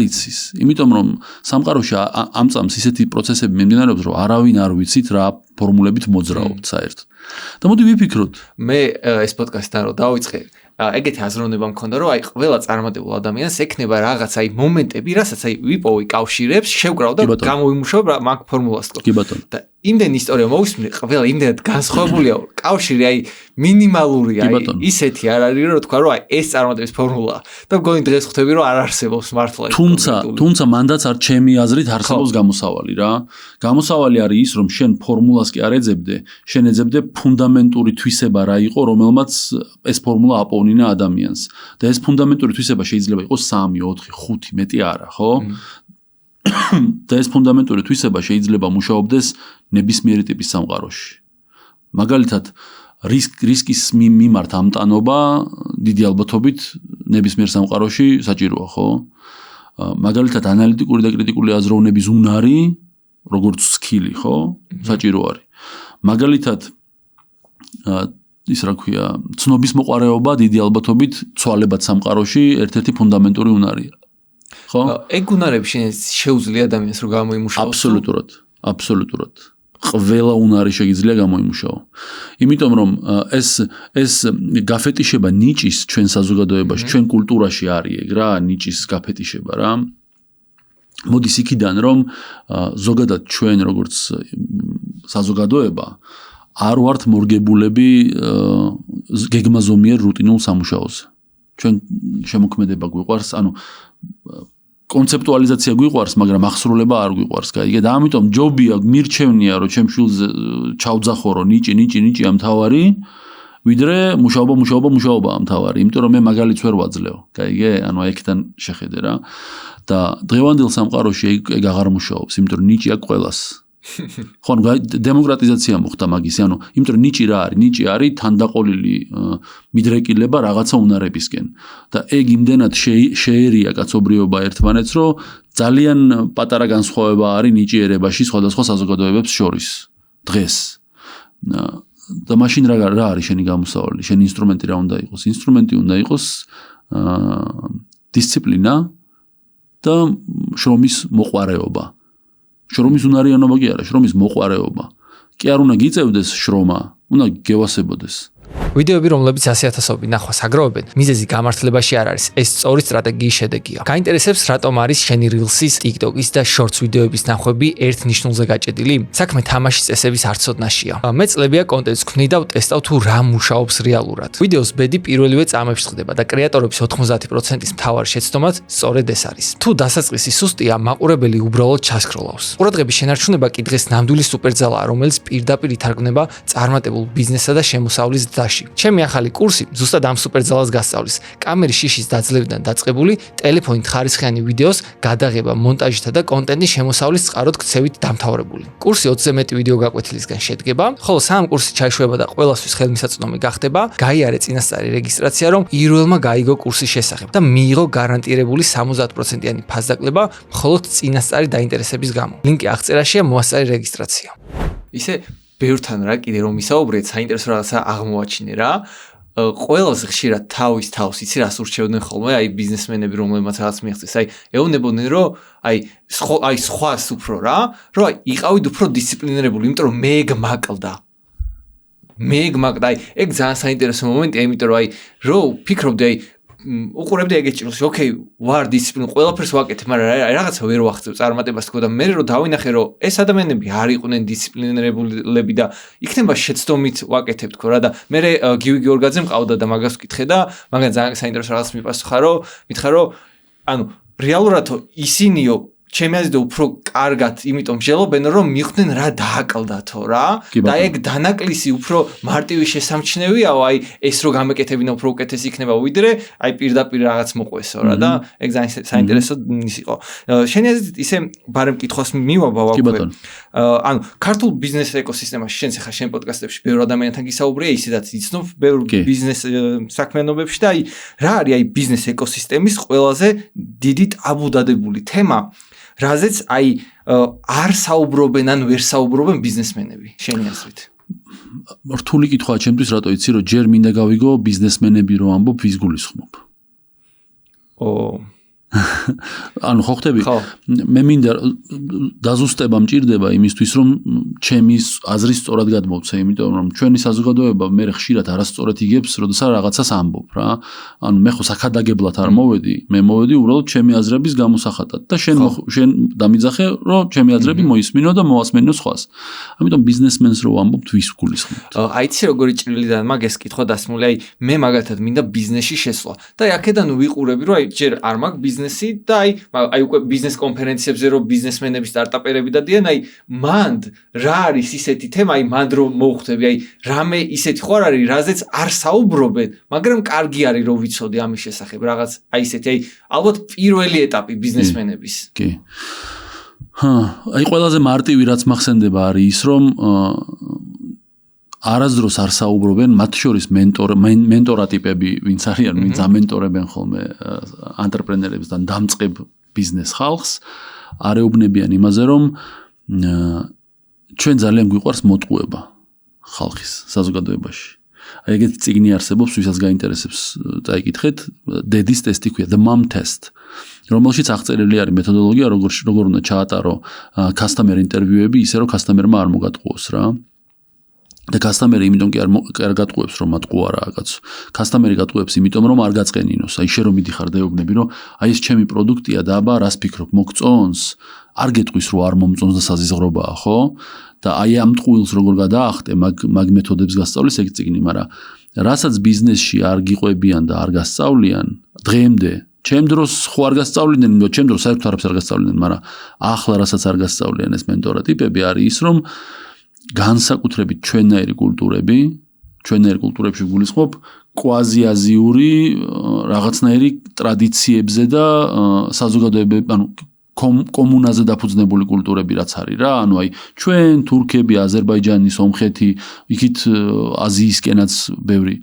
[SPEAKER 1] იცის. იმიტომ რომ სამყაროში ამ წამს ისეთი პროცესები მიმდინარეობს, რომ არავინ არ ვიცით რა ფორმულებით მოძრაობთ საერთოდ. და მოდი ვიფიქროთ.
[SPEAKER 2] მე ეს პოდკასტთან რომ დავიწყე ეგეთი აზროვნება მქონდა, რომ აი ყველა წარმატებულ ადამიანს ექნება რაღაც აი მომენტები, რასაც აი ვიპოვი კავშირებს, შევკრავ და გამოვიმუშავებ მაგ ფორმულას.
[SPEAKER 1] კი ბატონო.
[SPEAKER 2] და იმდენ ისტორია მოვისმინე, ყველა იმდენად განსხვავებულია, კავშირი აი მინიმალური აი ისეთი არ არის, რომ თქვა, რომ აი ეს წარმატების ფორმულაა. და მგონი დღეს ხვდები, რომ არ არსებობს მართლა.
[SPEAKER 1] თუმცა მანდაც არ ჩემი აზრით არსებობს გამოსავალი რა. გამოსავალი არის ის, რომ შენ ფორმულას კი არ ეძებდე, შენ ეძებდე ფუნდამენტური თვისება რა იყო, რომელმაც ეს ფორმულა აპოვნინა ადამიანს. და ეს ფუნდამენტური თვისება შეიძლება იყოს 3, 4, 5, მეტი არა, ხო? და ეს ფუნდამენტური თვისება შეიძლება მუშაობდეს ნებისმიერი ტიპის სამყაროში. მაგალითად, რისკის მიმართ ამტანობა დიდი ალბათობით ნებისმიერ სამყაროში საჭიროა, ხო? მაგალითად, ანალიტიკური და კრიტიკული აზროვნების უნარი, როგორც სკილი, ხო? საჭირო არის. მაგალითად ის რა ქვია, ცნობის მოყარეობა დიდი ალბათობით ცვალებად სამყაროში ერთ-ერთი ფუნდამენტური უნარია. ხო?
[SPEAKER 2] ეგ უნარები შეუძლია ადამიანს რომ გამოიმუშაოს?
[SPEAKER 1] აბსოლუტურად. ყველა უნარი შეიძლება გამოიმუშაო. იმიტომ რომ ეს გაფეტიშება ნიჭის ჩვენ საზოგადოებაში, ჩვენ კულტურაში არის ეგ რა, ნიჭის გაფეტიშება რა. მოდის იქიდან რომ ზოგადად ჩვენ როგორც საზოგადოება არ ვართ მორგებულები გეგმაზომიერ რუტინულ სამუშაოზე. ჩვენ შემოქმედება გვიყვარს, ანუ კონცეპტუალიზაცია გვიყვარს, მაგრამ ახსრულება არ გვიყვარს, გაიგე? და ამიტომ ჯობია მირჩევნია, რომ ჩემ შვილს ჩავძახო, ნიჭი ამთავარი, ვიდრე მუშაობა ამთავარი, იმიტომ რომ მე მაგალითს ვერ ვაძლევ, გაიგე? ანუ აქედან შეხედე რა. და დღევანდელ სამყაროში ეგ აღარ მუშაობს, იმიტომ რომ ნიჭი აქვს ყველას. ხო, დემოკრატიზაცია მოხდა მაგის, ანუ იმიტომ რომ ნიჭი რა არის? ნიჭი არის თანდაყოლილი მიდრეკილება რაღაცა უნარებისკენ. და ეგ იმდენად შეერია კაცობრიობა ერთმანეთს, რომ ძალიან პატარა განსხვავება არის ნიჭიერებაში სხვადასხვა საზოგადოებებს შორის დღეს. და მაშინ რა არის შენი გამოსავალი? შენი ინსტრუმენტი რა უნდა იყოს? ინსტრუმენტი უნდა იყოს დისციპლინა და შრომის მოყვარეობა. შრომის უნარიანობა კი არა, შრომის მოყვარეობა. კი არ უნდა გიწევდეს შრომა, უნდა გევასებოდეს.
[SPEAKER 2] ვიდეოები, რომლებიც 100,000-ობით ნახვას აგროვებენ, მიზეზი გამართლებაში არ არის. ეს სწორი სტრატეგიის შედეგია. გაინტერესებს, რატომ არის შენი Reels-ის, TikTok-ის და Shorts ვიდეოების ნახვები ერთ ნიშნულზე გაჭედილი? საქმე თამაშის წესების არცოდნაშია. მე წლებია კონტენტს ვქმნი და ვტესტავ თუ რა მუშაობს რეალურად. ვიდეოს ბედი პირველივე წამებში ხდება და კრეატორების 90%-ის მთავარი შეცდომაც სწორედ ეს არის. თუ დასაწყისი სუსტია, მაყურებელი უბრალოდ ჩასკროლავს. ყურადღების შენარჩუნება კი დღეს ნამდვილი სუპერძალაა, რომელიც პირდაპირ ითარგმნება წარმატებულ ბიზნესსა და შემოსავლის დაში. ჩემი ახალი კურსი ზუსტად ამ სუპერძალას გასწავლის. კამერის შიშის დაძლევიდან დაწყებული, ტელეფონით ხარისხიანი ვიდეოს გადაღება, მონტაჟითა და კონტენტის შემოსავლის წყაროდ ქცევით დამთავრებული. კურსი 20-ზე მეტი ვიდეო გაკვეთილისგან შედგება, ხოლო სამ კურსი ჩაიშვება და ყველასთვის ხელმისაწვდომი გახდება. გაიარე წინასწარი რეგისტრაცია, რომ პირველმა გაიგო კურსის შესახებ და მიიღო გარანტირებული 70%-იანი ფასდაკლება მხოლოდ წინასწარი დაინტერესების გამო. ლინკი აღწერაშია, მოასწარი რეგისტრაცია. ისე ბევრთან რა კიდე რომ ისაუბრეთ, საინტერესო რაღაცა აღმოაჩინე რა. ყველაზე ხშირად თავის თავს იცი რას ურჩევდნენ ხოლმე, აი ბიზნესმენები, რომლებმაც რაღაც მიაღწიეს, აი ეუბნებოდნენ, რომ აი სხვას უფრო რა, რომ აი იყავით უფრო დისციპლინირებული, იმიტომ რომ მე ეგ მაკლდა. აი ეგ ძალიან საინტერესო მომენტია, იმიტომ რომ აი რო ფიქრობდი აი უყურებდი ეგეთ ჭრილს, ოკეი, ვარ დისციპლინი, ყველაფერს ვაკეთებ, მაგრამ რაღაცა ვერ ვახცევ წარმატებას თქო და მე რო დავინახე, რომ ეს ადამიანები არ იყვნენ დისციპლინირებულები და იქნება შეცდომით ვაკეთებ თქო რა და მე გივი გიორგაძე მყავდა და მაგას ვკითხე და მაგან ძალიან საინტერესო რაღაც მიპასუხა, რომ მითხრა, რომ ანუ რეალურად ისინიო ჩემი აზრით უფრო კარგად, იმიტომ მსჯელობენ, რომ მიხვდნენ რა დააკლდათო რა და ეგ დანაკლისი უფრო მარტივი შესამჩნევიაო, აი ეს რო გამეკეთებინა უფრო უკეთესი იქნება ვიდრე აი პირდაპირ რაღაც მოყვესო რა და ეგ ძალიან საინტერესო ის იყო. შენი აზრით ისე ბარემ კითხვას მივაბავ აქვე. ანუ ქართულ ბიზნეს ეკოსისტემაში შენ ხა შენ პოდკასტებში ბევრ ადამიანთან გისაუბრია, ისედაც იცნობ ბევრ ბიზნეს საქმიანობებში და აი რა არის აი ბიზნეს ეკოსისტემის ყველაზე დიდი ტაბუდადებული თემა? რაზეც აი არ საუბრობენ ან ვერ საუბრობენ ბიზნესმენები შენი აზრით?
[SPEAKER 1] რთული კითხვაა ჩემთვის, რატო იცი, რომ ჯერ მინდა გავიგო ბიზნესმენები რო ამბობ, ვის გულისხმობ. ანუ ხო ხტები, მე მინდა დაზუსტება მჭირდება იმისთვის, რომ ჩემი აზრი სწორად გადმოვცე, იმიტომ რომ ჩვენი საზოგადოება მე ხშირად არასწორად იგებს, როდესაც რაღაცას ამბობ რა. ანუ მე ხო საქადაგებლად არ მოვედი, მე მოვედი უბრალოდ ჩემი აზრების გამოსახატად და შენ დამიძახე, რომ ჩემი აზრები მოისმინო და მოასმენო სხვას. ამიტომ ბიზნესმენს რო ამბობთ, ვის გულისხმობთ?
[SPEAKER 2] აი იცი როგორი ჭრილიდან მაგას კითხვა დასმული, აი მე მაგათად მინდა ბიზნესში შესვლა. და აი აქედან ვიყურები, რომ აი ჯერ არ მაქვს ბიზნესი და აი უკვე ბიზნეს კონფერენციებზე რო ბიზნესმენები, სტარტაპერები დადიან, აი მანდ რა არის ისეთი თემა, აი მანდ რო მოვხვდები, აი რამე ისეთი ხო არის, რაზეც არ საუბრობენ, მაგრამ კარგი არის რომ ვიცოდი ამის შესახებ, რაღაც აი ისეთი, აი ალბათ პირველი ეტაპი ბიზნესმენების.
[SPEAKER 1] კი. აი ყველაზე მარტივი რაც მახსენდება არის ის, რომ არასდროს არ საუბრობენ, მათ შორის მენტორა ტიპები, ვინც არიან, ვინც ამენტორებენ ხოლმე ანტრეპრენერებს და დამწყებ ბიზნეს ხალხს, არ ეუბნებიან იმაზე, რომ ჩვენ ძალიან გვიყვარს მოტყუება ხალხის საზოგადოებაში. აი ეგეთი წიგნი არსებობს, ვისაც გაინტერესებს, წაიკითხეთ, დედის ტესტი ქვია, the mom test, რომელშიც აღწერილი არის მეთოდოლოგია, როგორ უნდა ჩაატარო customer ინტერვიუები, ისე რომ customer-მა არ მოგატყუოს რა. და customer-ი იმიტომ კი არ გატყუებს, რომ მატყუა რა კაცო. customer-ი გატყუებს იმიტომ, რომ არ გაწყენინოს. აი შენ რომ მიდიხარ და ეუბნები, რომ აი ეს ჩემი პროდუქტია და აბა რას ფიქრობ, მოგწონს? არ გეტყვის, რომ არ მომწონს და საზიზღრობაა, ხო? და აი ამ ტყუილს როგორ გადაახტე, მაგ მეთოდებს გასწავლის ეგ წიგნი, მაგრამ რასაც ბიზნესში არ გიყვებიან და არ გასწავლიან, დღემდე ჩემ დროს ხო არ გასწავლიდნენ, ჩემ დროს საერთოდ არაფერს არ გასწავლიდნენ, მაგრამ ახლა რასაც არ გასწავლიან ეს მენტორა ტიპები არის ის, რომ განსაკუთრებით ჩვენნაირი კულტურებში გულისხმობ კვაზიაზიური რაღაცნაირი ტრადიციებზე და საზოგადოებები, ანუ კომუნაზე დაფუძნებული კულტურები რაც არის რა, ანუ აი ჩვენ თურქები, აზერბაიჯანი, სომხეთი, იქით აზიისკენაც ბევრი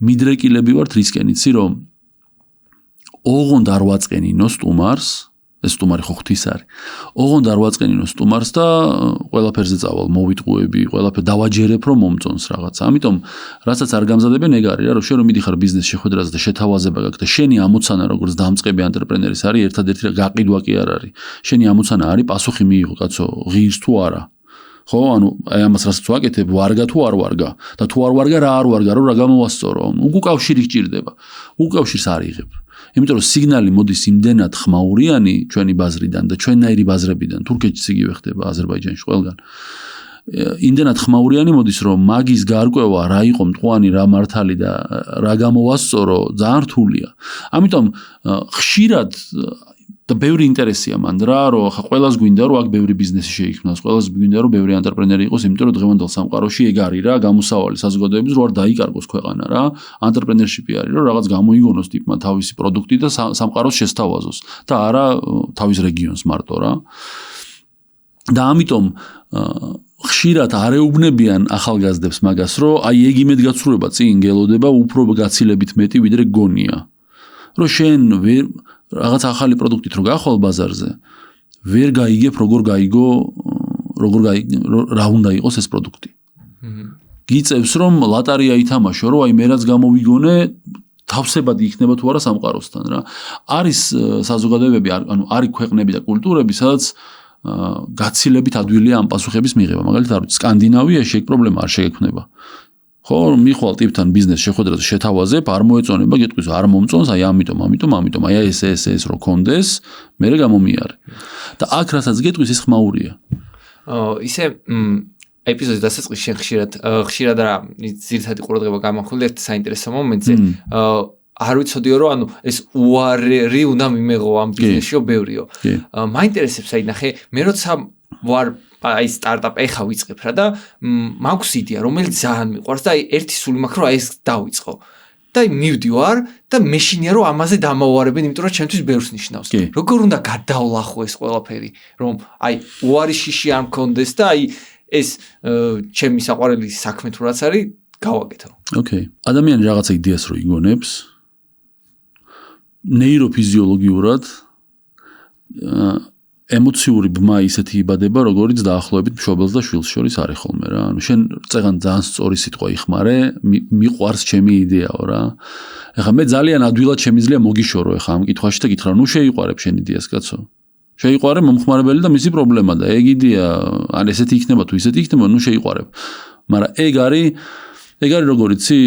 [SPEAKER 1] მიდრეკილები ვართ რისკენ იცი რომ ოღონდ არ ვაწყენინო სტუმარს, ეს სტუმარი ხო ღვთის არის. ოღონდ არ ვაწყენინო სტუმარს და ყველაფერზე წავალ, მოვიტყუები, ყველაფერ დავაჯერებ რომ მომწონს რაღაცა. ამიტომ რასაც არ გამზადებენ ეგ არის რა, რომ შენ რომ მიდიხარ ბიზნეს შეხვედრაზე და შეთავაზება გაქვს და შენი ამოცანა როგორც დამწყები ანტრეპრენერის არის, ერთადერთი რა გაყიდვა კი არ არის. შენი ამოცანა არის პასუხი მიიღო კაცო, ღირს თუ არა. ხო, ანუ აი ამას რასაც ვაკეთებ, ვარგა თუ არ ვარგა და თუ არ ვარგა რა არ ვარგა, რომ რა გამოვასწორო. უკავშირი გჭირდება. უკავშირს არ იღებ. იმიტომ რომ სიგნალი მოდის იმდენად ხმაურიანი ჩვენი ბაზრიდან და ჩვენნაირი ბაზრებიდან, თურქეთშიც იგივე ხდება, აზერბაიჯანში ყველგან. იმდენად ხმაურიანი მოდის, რომ მაგის გარკვევა რა იყო მტყუანი, რა მართალი და რა გამოვასწორო, ძალიან რთულია. ამიტომ ხშირად და ბევრი ინტერესია მან რა, რომ ხა ყველას გვინდა რომ აქ ბევრი ბიზნესი შეიქმნას, ყველას გვინდა რომ ბევრი ანტრეპრენერი იყოს, იმიტომ რომ დღევანდელ სამყაროში ეგ არის რა, გამოსავალი საზოგადოების რო არ დაიკარგოს ქვეყანა რა, ანტრეპრენერშიპი არის რომ რაღაც გამოიგონოს ტიპმა თავისი პროდუქტი და სამყაროს შესთავაზოს და არა თავის რეგიონს მარტო რა. და ამიტომ ხშირად არ ეუბნებიან ახალგაზრდებს მაგას, რომ აი ეგ იმედგაცრუება წინ გელოდება უფრო გაცილებით მეტი ვიდრე გონია. რომ შენ რაღაც ახალი პროდუქტით რო გახვალ ბაზარზე, ვერ გაიგებ როგორ რა უნდა იყოს ეს პროდუქტი. გიწევს რომ ლატარია ითამაშო, რომ აი მე რაც გამოვიგონე, თავსებადი იქნება თუ არა სამყაროსთან რა. არის საზოგადოებები, ანუ არის ქვეყნები და კულტურები, სადაც გაცილებით ადვილია ამ პასუხების მიღება. მაგალითად, არ ვიცი, სკანდინავიაში ეგ პრობლემა არ შეგექმნება. ხო, მიხვალ ტიპთან ბიზნეს შეხვედრაზე შეთავაზებ, არ მოეწონება, გეტყვის, არ მომწონს, აი ამიტომ, აი ეს რო კონდეს, მე გამომიარე. და აქ რასაც გეტყვის, ის ხმაურია.
[SPEAKER 2] ისე ეპიზოდის დასაწყისში შენ ხშირად რა ძირითადი ყურადღება გამახვილე ერთ საინტერესო მომენტზე. არ ვიცოდიო რომ ანუ ეს უარი უნდა მიმეღო ამ ბიზნესშიო ბევრიო. მაინტერესებს აი ნახე, მე როცა ვარ აი სტარტაპ ეხა ვიწყებ რა და მაქვს იდეა რომელიც ძალიან მიყვარს და აი ერთი სული მაქვს რომ აი ეს დავიწყო და აი მივდივარ და მეშინია რომ ამაზე დამავარებენ იმიტომ რომ ჩემთვის ბევრს ნიშნავს როგორ უნდა გადავლახო ეს ყველაფერი რომ აი უარი შიში არ მქონდეს და აი ეს ჩემი საყვარელი საქმე თუ რაც არის გავაკეთო. ოკეი.
[SPEAKER 1] ადამიანი რაღაცა იდეას რო იგონებს ნეიროფიზიოლოგიურად ემოციური ბმა ისეთი იბადება, როგორც დაახლოებით მშობელს და შვილს შორის არის ხოლმე რა. ანუ შენ წეგან ძალიან სწორი სიტყვა იხმარე, მიყვარს ჩემი იდეაო რა. ეხლა მე ძალიან ადვილად შემიძლია მოგიშორო ეხლა ამ კითხვაში და გითხრა, ნუ შეიყვარებ შენ იდეას კაცო. შეიყვარე მომხმარებელი და მისი პრობლემა და ეგ იდეა, ან ესეთი იქნება თუ ისეთი იქნება, ნუ შეიყვარებ. მაგრამ ეგ არის როგორ იცი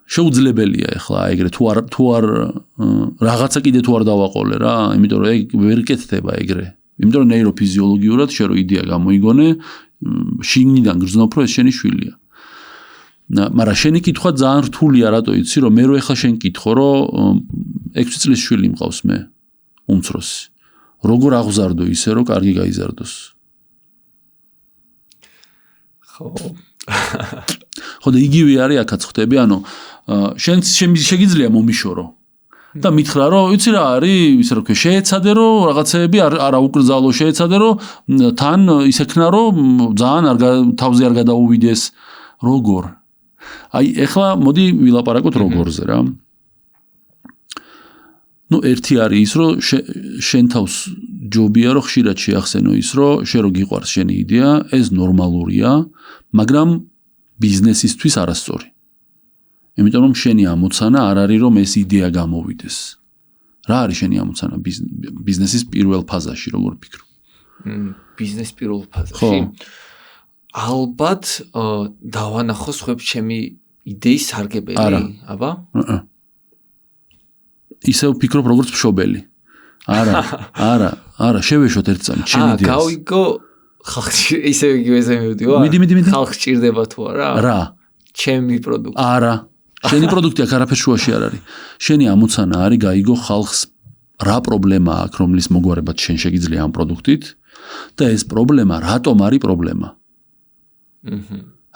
[SPEAKER 1] შეუძლებელია ეხლა ეგრე თუ არ რაღაცა კიდე თუ არ დავაყოლე რა, იმიტომ რომ ეგ ვერ კეთდება ეგრე. იმიტომ რომ ნეიროფიზიოლოგიურად შენ რო იდეა გამოიგონე, შიგნიდან გრძნობ რომ ეს შენი შვილია. მაგრამ შენი კითხვა ძალიან რთულია, რატო იცი რომ მე რო ეხლა შენ კითხო რომ 6 წლის შვილი მყავს მე, უმცროსი. როგორ აღზარდო ისე რომ კარგი გაიზარდოს. ხო და იგივე არის აქაც ხდები, ანუ შენ შეგიძლია მომიშორო და მითხრა რომ იცი რა არის, ისე რომ შეეცადე რომ რაღაცეები არ აუკრძალო, შეეცადე რომ თან ისექნა რომ ძალიან თავზე არ გადაუვიდეს. როგორ? აი ეხლა მოდი ვილაპარაკოთ როგორზე რა. ნუ ერთი არის ის რომ შენ თავს ჯობია რომ ხშირად შეახსენო ის რომ შენ რო გიყვარს შენი იდეა ეს ნორმალურია მაგრამ ბიზნესისთვის არასწორი იმიტომ რომ შენი ამოცანა არ არის რომ ეს იდეა გამოვიდეს რა არის შენი ამოცანა ბიზნესის პირველ ფაზაში როგორ ფიქრობ
[SPEAKER 2] ბიზნეს პირველ ფაზაში ალბათ დავანახოს ხუებ ჩემი იდეის სარგებელი აბა
[SPEAKER 1] ისევ ფიქრობ როგორც მშობელი არა შევეშოთ ერთ წამი ჩემი იდეას
[SPEAKER 2] გავიგო ხალხი ისევ იგივეზე მივდივარ
[SPEAKER 1] მიდი
[SPEAKER 2] ხალხი ჭირდება თუ არა ჩემი პროდუქტი
[SPEAKER 1] არა შენი პროდუქტი აქ არაფერ შუაში არ არის შენი ამოცანა არის გაიგო ხალხს რა პრობლემა აქვს რომლის მოგვარებაც შენ შეგიძლია ამ პროდუქტით და ეს პრობლემა რატომ არის პრობლემა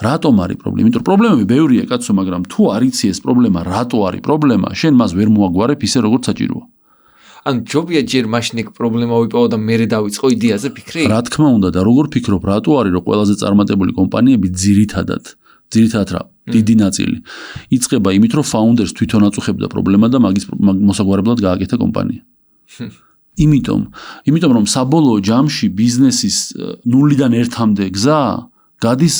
[SPEAKER 1] რატომ არის პრობლემა იმიტომ რომ პრობლემები ბევრია კაცო მაგრამ თუ არ იცი ეს პრობლემა რატო არის პრობლემა შენ მას ვერ მოაგვარებ ისე როგორც საჭიროა
[SPEAKER 2] ან ჯობია ჯერ მაშინ ეგ პრობლემა ვიპოვო და მერე დავიწყო იდეაზე ფიქრი
[SPEAKER 1] რა თქმა უნდა და როგორ ფიქრობ რატო არის რომ ყველაზე წარმატებული კომპანიები ძირითადად რა დიდი ნაწილი იწყება იმით რომ ფაუნდერს თვითონ აწუხებდა პრობლემა და მაგის მოსაგვარებლად გააკეთა კომპანია იმიტომ რომ საბოლოო ჯამში ბიზნესის 0-დან 1-მდე გზა გადის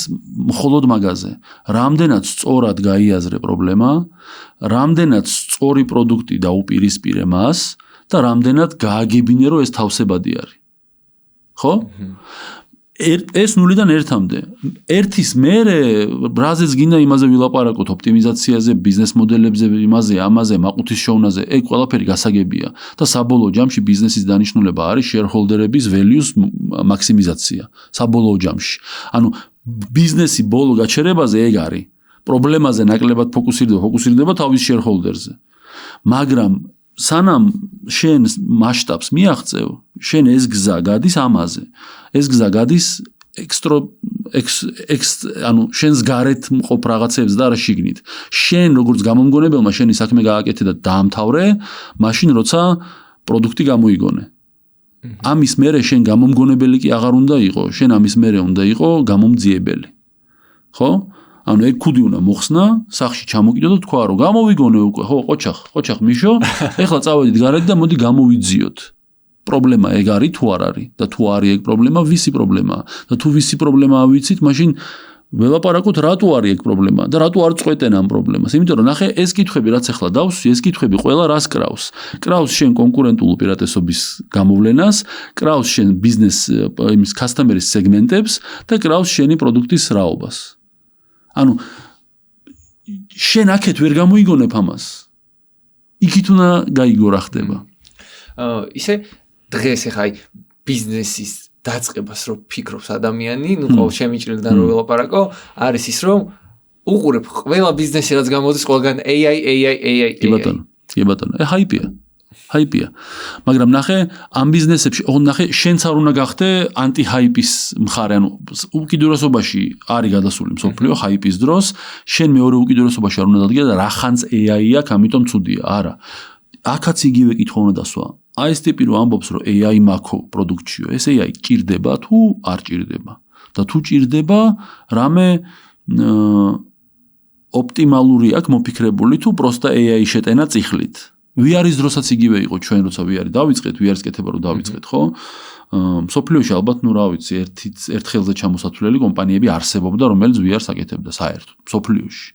[SPEAKER 1] მხოლოდ მაგაზე რამდენად სწორად გაიაზრე პრობლემა რამდენად სწორი პროდუქტი დაუპირისპირე მას და რამდენად გააგებინე რომ ეს თავსებადი არის ხო ეს 0-დან 1-მდე ერთის მერე ბრაზეს გინდა იმაზე ვილაპარაკოთ ოპტიმიზაციაზე ბიზნეს მოდელებზე ამაზე მაყუთის შოვნაზე ეგ ყველაფერი გასაგებია და საბოლოო ჯამში ბიზნესის დანიშნულება არის shareholder-ების values მაქსიმიზაცია საბოლოო ჯამში ანუ ბიზნესი ბოლო გაჩერებაზე ეგ არის პრობლემაზე ნაკლებად ფოკუსირდება თავის shareholder-ზე მაგრამ სანამ შენ მასშტაბს მიაღწევ შენ ეს გზა გადის ამაზე ეს გზა გადის ანუ შენს გარეთ მყოფ რაღაცებს და არა შიგნით შენ როგორც გამომგონებელმა შენი საქმე გააკეთე და დაამთავრე მაშინ როცა პროდუქტი გამოიგონე ამის მერე შენ გამომგონებელი კი აღარ უნდა იყო შენ ამის მერე უნდა იყო გამომძიებელი ხო ანუ ეგ ქუდი უნდა მოხსნა სახში ჩამოკიდო და თქვა რომ გამოვიგონე უკვე ხო ყოჩახ მიშო ეხლა წავედით გარეთ და მოდი გამოვიძიოთ პრობლემა ეგ არის თუ არ არის და თუ არის ეგ პრობლემა ვისი პრობლემაა და თუ ვისი პრობლემაა ვიცით მაშინ ველაპარაკოთ რატო არის ეგ პრობლემა და რატო არ წყვეტენ ამ პრობლემას იმიტომ რომ ნახე ეს კითხვები რაც ახლა დავსვი ეს კითხვები ყველა რას კრავს შენ კონკურენტულ უპირატესობის გამოვლენას კრავს შენ ბიზნეს იმის კასტომერის სეგმენტებს და კრავს შენი პროდუქტის რაობას ანუ შენ აქეთ ვერ გამოიგონებ ამას იქით უნდა გაიგო რა ხდება
[SPEAKER 2] ისე დღეს ახლა ბიზნესის დაწყებას რო ფიქრობს ადამიანი ნუ ყოველ შემიჭრილიდან რო ველაპარაკო არის ის რომ უყურებ ყველა ბიზნესი რაც გამოდის ყველგან AI
[SPEAKER 1] კი ბატონო ჰაიპია მაგრამ ნახე ამ ბიზნესებში ნახე შენც არ უნდა გახდე ანტი ჰაიპის მხარე ანუ უკიდურესობაში არის გადასული მსოფლიო ჰაიპის დროს შენ მეორე უკიდურესობაში არ უნდა დადგე და რახანს AI აქვს ამიტომ ცუდია არა აქაც იგივე კითხვა უნდა დასვა აი ეს ტიპი რომ ამბობს რომ AI მაქო პროდუქტშიო ეს AI ჭირდება თუ არ ჭირდება და თუ ჭირდება რამე ოპტიმალური აქვს მოფიქრებული თუ პროსტა AI შეტენა წიხლით VR-ის დროსაც იგივე იყო ჩვენ როცა VR-ი დავიწყეთ VR-ის კეთება რომ დავიწყეთ ხო მსოფლიოში ალბათ ნუ რა ვიცი ერთ ხელზე ჩამოსათვლელი კომპანიები არსებობდა რომელიც VR-ს აკეთებდა საერთოდ მსოფლიოში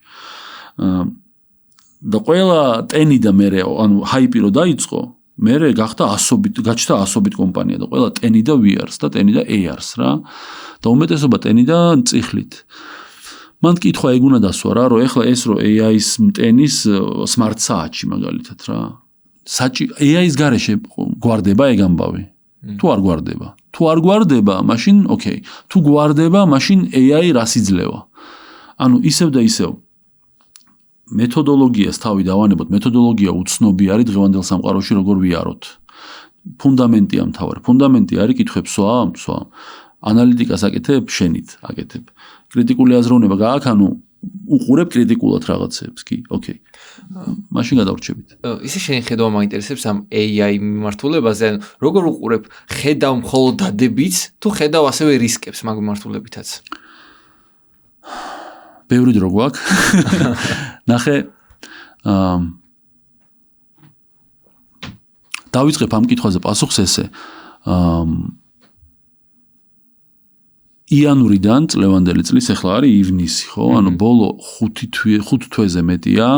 [SPEAKER 1] და ყველა ტენი და მე ანუ ჰაიპი რო დაიწყო მე გაჩნდა ასობით კომპანია და ყველა ტენი და VR-ს და ტენი და AR-ს რა და უმეტესობა ტენი და წიხლით მან კითხვა ეგ უნდა დასვა რა რომ ეხლა ეს რომ AI-ის მტენის smart საათში მაგალითად რა AI-ის გარეშე გვარდება ეგ ამბავი თუ არ გვარდება მაშინ ოკეი თუ გვარდება მაშინ AI რას იძლევა ანუ ისევ და ისევ მეთოდოლოგიას თავი დავანებოთ მეთოდოლოგია უცნობი არის დღევანდელ სამყაროში როგორ ვიაროთ ფუნდამენტია მთავარი ფუნდამენტი არის კითხებს სვა ანალიტიკას აკეთებ შენით აკეთებ კრიტიკული აზროვნება გააქვს ანუ უყურებ კრიტიკულად რაღაცებს კი ოკეი მაშინ გადავრჩებით
[SPEAKER 2] ისე შენ ხედვა მაინტერესებს ამ AI მიმართულებაზე როგორ უყურებ ხედავ მხოლოდ დადებიც თუ ხედავ ასევე რისკებს მაგ მიმართულებითაც
[SPEAKER 1] ბევრი დრო გვაქვს ნახე დავიწყებ ამ კითხვაზე პასუხს ესე იანვრიდან წლევანდელი წლის ახლა არის ივნისი, ხო? ანუ ბოლო 5 თვეზე მეტია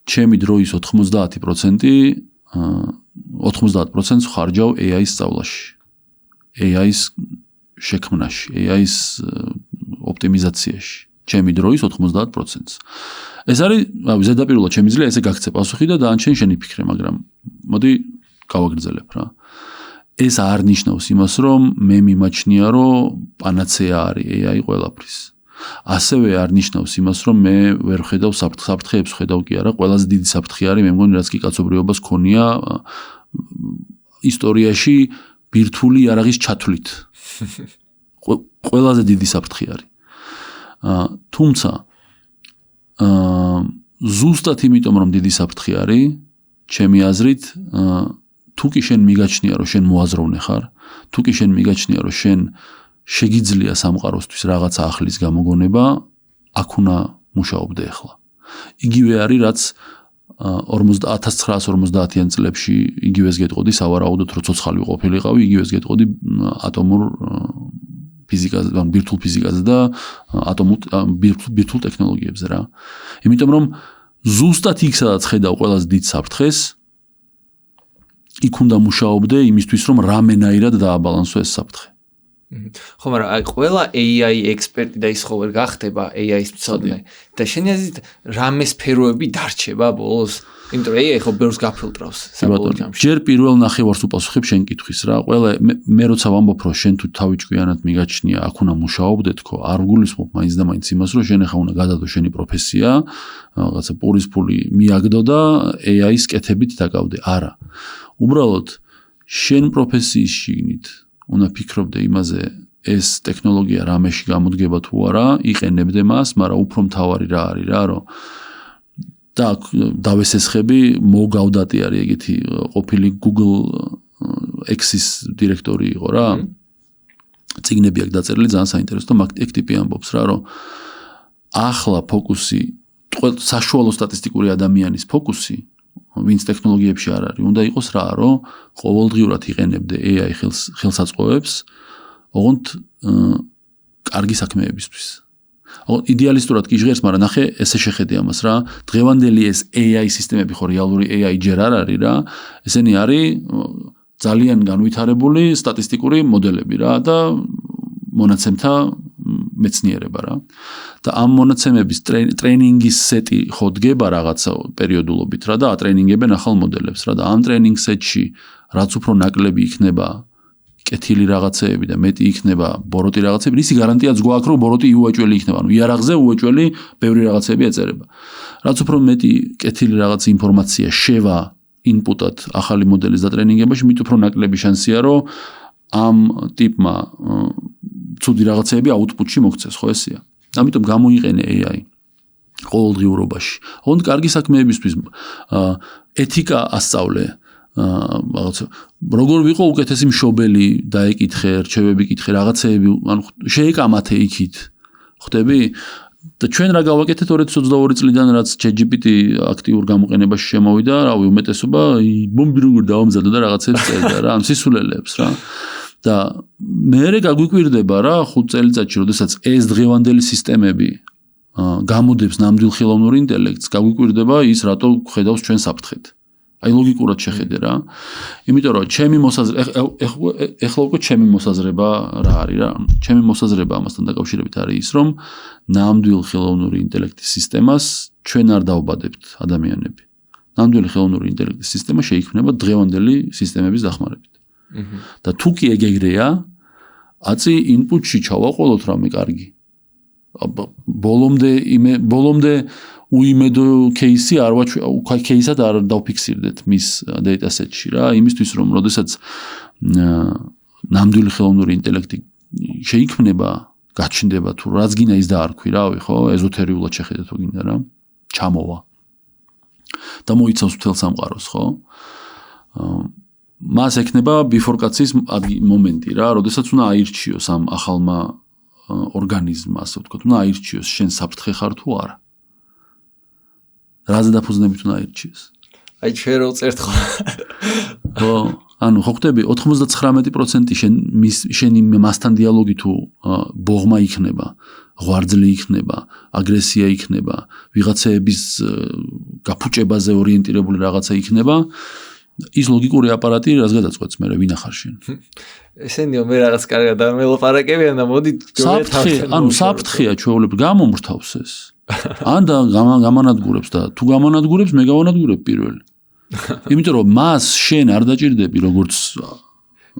[SPEAKER 1] ჩემი დროის 90% 90% ხარჯავ AI-ის სწავლაში. AI-ის შექმნაში, AI-ის ოპტიმიზაციაში. ჩემი დროის 90%-ს. ეს არის, ზედაპირულად შემიძლია ესე გაქცე პასუხი და დაანჩენ შენი ფიქრე, მაგრამ მოდი გავაგრძელებ რა. ეს არ ნიშნავს იმას, რომ მე მიმაჩნია, რომ პანაცეა არის AI ყველაფრის. ასევე არ ნიშნავს იმას, რომ მე ვერ ხედავ საფრთხეებს, ხედავ კი არა, ყველაზე დიდი საფრთხე არის, მე მგონი, რაც კი კაცობრიობას ქონია ისტორიაში ბირთვული იარაღის ჩათვლით. ყველაზე დიდი საფრთხე არის. თუმცა ზუსტად იმიტომ, რომ დიდი საფრთხე არის, ჩემი აზრით, თუ კი შენ მიგაჩნია, რომ შენ მოაზროვნე ხარ, თუ კი შენ მიგაჩნია, რომ შენ შეგიძლია სამყაროსთვის რაღაცა ახლის გამოგონება, აქ უნდა მუშაობდე ახლა. იგივე არის, რაც 1950-იან წლებში იგივეს გეტყოდი სავარაუდოდ, რომ ცოცხალი ყოფილიყავი, იგივეს გეტყოდი ატომურ ფიზიკაზე, ან ბირთვულ ფიზიკაზე და ბირთვულ ტექნოლოგიებზე რა. იმიტომ რომ ზუსტად იქ სადაც ხედავ ყველაზე დიდ საფრთხეს, იქ უნდა მუშაობდე იმისთვის, რომ რამენაირად დააბალანსო ეს საფრთხე.
[SPEAKER 2] ხო, მაგრამ აი ყველა AI ექსპერტი და ის ხო ვერ გახდება AI-ის მცოდნე და შენი აზრით რამე სფეროები დარჩება ბოლოს? იმიტომ რომ AI ხო ბევრს გაფილტრავს საბოლოო ჯამში.
[SPEAKER 1] ჯერ პირველ ნახევარს უპასუხებ შენ კითხვის რა. ყველა მე როცა ვამბობ, რომ შენ თუ თავიჭკვიანად მიგაჩნია, აქ უნდა მუშაობდე თქო, არ ვგულისხმობ მაინც და მაინც იმას, რომ შენ ახლა უნდა გადადო შენი პროფესია, რაღაცა პურის ფული მიაგდო და AI-ის კეთებით დაკავდე. არა. უბრალოდ შენ პროფესიის შიგნით უნდა ფიქრობდე იმაზე, ეს ტექნოლოგია რამეში გამოდგება თუ არა, იყენებდე მას, მაგრამ უფრო მთავარი რა არის რა, რომ და დავესესხები, მოგავდატი არის ეგეთი ყოფილი Google X-ის დირექტორი იყო რა. წიგნები აქვს დაწერილი, ძალიან საინტერესო და ეგ ტიპი ამბობს რა, რომ ახლა ფოკუსი, საშუალო სტატისტიკური ადამიანის ფოკუსი, ვინც ტექნოლოგიებში არ არის, უნდა იყოს რა, რომ ყოველდღიურად იყენებდე AI ხელსაწყოებს, ოღონდ კარგი საქმეებისთვის. იდეალისტურად კი ჟღერს, მაგრამ ნახე, ესე შეხედე ამას რა. დღევანდელი ეს AI სისტემები ხო რეალური AI ჯერ არ არის რა. ესენი არის ძალიან განვითარებული სტატისტიკური მოდელები რა და მონაცემთა მეცნიერება რა. და ამ მონაცემების ტრეინინგის სეტი ხო დგება რაღაცა პერიოდულობით რა და ატრეინინგებენ ახალ მოდელებს რა და ამ ტრეინინგ სეტში რაც უფრო ნაკლები იქნება კეთილი რაღაცეები და მეტი იქნება ბოროტი რაღაცეები, ისი გარანტიაც გვაქვს, რომ ბოროტი უაჭველი იქნება. ანუ იარაღზე უაჭველი ბევრი რაღაცეები ეწერება. რაც უფრო მეტი კეთილი რაღაც ინფორმაცია შევა ინპუტად ახალი მოდელის დატრეინინგებაში, მით უფრო ნაკლები შანსია, რომ ამ ტიპმა ცუდი რაღაცეები აუტპუტში მოგცეს, ხო ესეა. ამიტომ გამოიყენე AI ყოველდღიურობაში. ოღონდ კარგი საქმეებისთვის ეთიკა ასწავლე. რაღაცა როგორ ვიყო უკეთესი მშობელი დაეკითხე, რჩევები კითხე, რაღაცეები, ანუ შეეკამათე იქით. ხვდები? და ჩვენ რა გავაკეთეთ 2022 წლიდან, რაც ChatGPT აქტიურ გამოყენებაში შემოვიდა, რავი, უმეტესობა ბომბი როგორ დავამზადო და რაღაცებს წერდა რა, სისულელეებს რა. და მერე გაგვიკვირდება რა 5 წელიწადში, როდესაც ეს დღევანდელი სისტემები გამოდებს ნამდვილ ხელოვნურ ინტელექტს, გაგვიკვირდება ის რატო ხედავს ჩვენ საფრთხეთ. აი ლოგიკურად შეხედე რა. იმიტომ რომ ჩემი ეხლა უკვე ჩემი მოსაზრება რა არის რა. ჩემი მოსაზრება ამასთან დაკავშირებით არის ის, რომ ნამდვილ ხელოვნური ინტელექტის სისტემას ჩვენ არ დავბადებთ ადამიანები. ნამდვილი ხელოვნური ინტელექტის სისტემა შეიქმნება დღევანდელი სისტემების დახმარებით. და თუ კი ეგრეა, აწი ინპუტში ჩავაყოლოთ რამე კარგი. ბოლომდე უიმედო кейსი არ кейსად არ დავფიქსირდეთ მის დატასეტში რა, იმისთვის რომ როდესაც ნამდვილი ხელოვნური ინტელექტი შეიქმნება, გაჩნდება თუ რაც გინდა ის დაარქვი რავი, ხო, ეზოთერიულად შეხედე თუ გინდა რა, ჩამოვა. და მოიცავს მთელ სამყაროს, ხო? მას ექნება ბიფორკაციის მომენტი რა, როდესაც უნდა აირჩიოს ამ ახალმა ორგანიზმმა, ასე ვთქვათ, უნდა აირჩიოს შენ საფრთხე ხარ თუ არა. რაზე დაფუძნებით უნდა აირჩიოს?
[SPEAKER 2] აი ჩვენ რო წერთ ხო?
[SPEAKER 1] ხო, ანუ ხო ხდები 99% შენი მასთან დიალოგი თუ ბოღმა იქნება, ღვარძლი იქნება, აგრესია იქნება, ვიღაცეების გაფუჭებაზე ორიენტირებული რაღაცა იქნება, ის ლოგიკური აპარატი რას გადაწყვეტს მე ვინ ახარ შენ?
[SPEAKER 2] ესენიო მე რაღაც კარგად არ მელაპარაკებიან და მოდი
[SPEAKER 1] საფრთხეა ჩვეულებრივ გამომრთავს ეს. ან და გამანადგურებს და თუ გამანადგურებს მე გავანადგურებ პირველი. იმიტომ რომ მას შენ არ დაჭირდები როგორც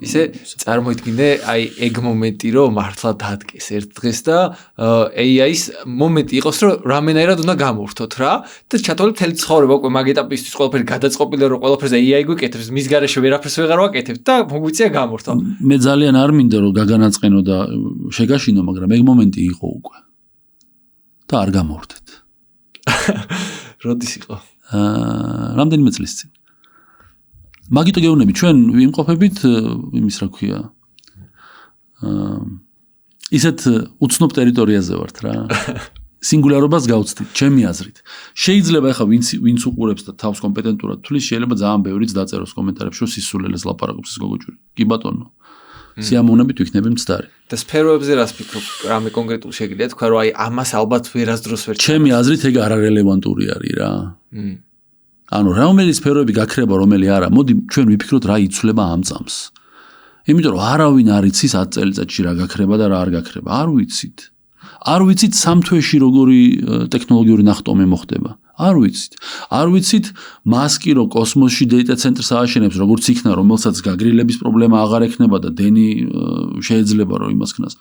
[SPEAKER 2] ისე წარმოიდგინე აი ეგ მომენტი რომ მართლა დადგეს ერთ დღეს და AI-ის მომენტი იყოს რომ რამენაირად უნდა გამოვრთოთ რა და ჩათვალე მთელი ცხოვრება უკვე მაგ ეტაპისთვის ყველაფერი გადაწყობილია რომ ყველაფერზე AI გვიკეთებს მის გარეშე ვერაფერს ვეღარ ვაკეთებ და მოგვიწია გამოვრთო.
[SPEAKER 1] მე ძალიან არ მინდა რომ გაგანაწყენო და შეგაშინო მაგრამ ეგ მომენტი იყო უკვე და არ გამოვრთეთ.
[SPEAKER 2] როდის იყო?
[SPEAKER 1] რამდენიმე წლის წინ. მაგიტო გეუბნები ჩვენ ვიმყოფებით იმის რა ქვია ისეთ უცნობ ტერიტორიაზე ვართ რა სინგულარობას გავცდით ჩემი აზრით შეიძლება ახლა ვინც უყურებს და თავს კომპეტენტურად თulis შეიძლება ძალიან ბევრიც დაწეროს კომენტარებში რომ სისულელეს ლაპარაკობს ეს გოგოჭური კი ბატონო სიამოვნებით ვიქნები მცდარი
[SPEAKER 2] და სფეროებზე რას ფიქრობ რამე კონკრეტულ შეგიძლია თქვა რომ აი ამას ალბათ ვერასდროს ვერ
[SPEAKER 1] ჩემი აზრით ეგ არარელევანტური არის რა ანუ რომელი სფეროები გაქრება რომელი არა მოდი ჩვენ ვიფიქროთ რა იცვლება ამ წამს იმიტომ რომ არავინ არ იცის 10 წელიწადში რა გაქრება და რა არ გაქრება არ ვიცით სამ თვეში როგორი ტექნოლოგიური ნახტომი მოხდება არ ვიცით მასკი რო კოსმოსში დეიტა ცენტრს ააშენებს როგორც იქნა რომელსაც გაგრილების პრობლემა აღარ ექნება და დენი შეიძლება რომ იმას ქნას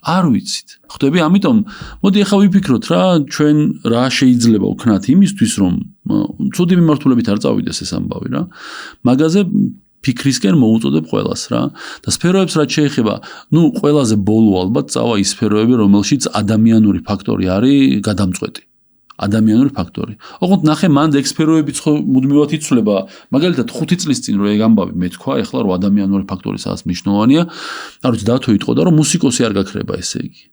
[SPEAKER 1] არ ვიცით. ხდები, ამიტომ მოდი ახლა ვიფიქროთ რა, ჩვენ რა შეიძლება ვქნათ იმისთვის, რომ ცუდი მიმართულებით არ წავიდეს ეს ამბავი რა. მაგაზე ფიქრისკენ მოუწოდებ ყველას რა. და სფეროებს რაც შეეხება, ყველაზე ბოლო ალბათ წავა ის სფეროები, რომელშიც ადამიანური ფაქტორი არის გადამწყვეტი. ადამიანური ფაქტორი. ოღონდ ნახე მანდ ექსპეროებიც ხო მუდმივად იცვლება. მაგალითად 5 წლის წინ რო ეგ ამბავი მეთქვა, ეხლა რომ ადამიანური ფაქტორი სადაც მნიშვნელოვანია, არ ვიცი დათო იტყოდა რომ მუსიკოსი არ გაქრება ესე იგი.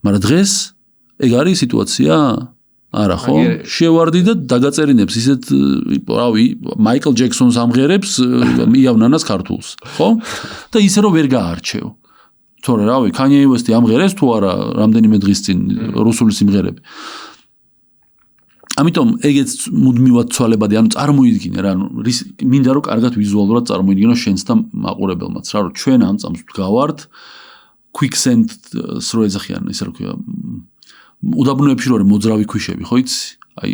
[SPEAKER 1] მაგრამ დღეს ეგ არის სიტუაცია? არა ხო? შევარდი და დაგაწერინებს ისეთ რავი, მაიკლ ჯექსონს ამღერებს, იავნანას ქართულს, ხო? და ისე რომ ვერ გაარჩევ. თორე რავი, Kanye West-ი ამღერებს თუ არა რამდენიმე დღის წინ რუსული სიმღერები. ამიტომ ეგეც მუდმივად ცვალებადი, ანუ წარმოიდგინე რა, მინდა რომ კარგად ვიზუალურად წარმოიდგინო შენს და მაყურებელმაც რა, რომ ჩვენ ამ წამს ვდგავართ quicksand-ს რო ეძახიან, ისე რა ქვია, უდაბნოებში რო მოძრავი ქვიშები, ხო იცი? აი,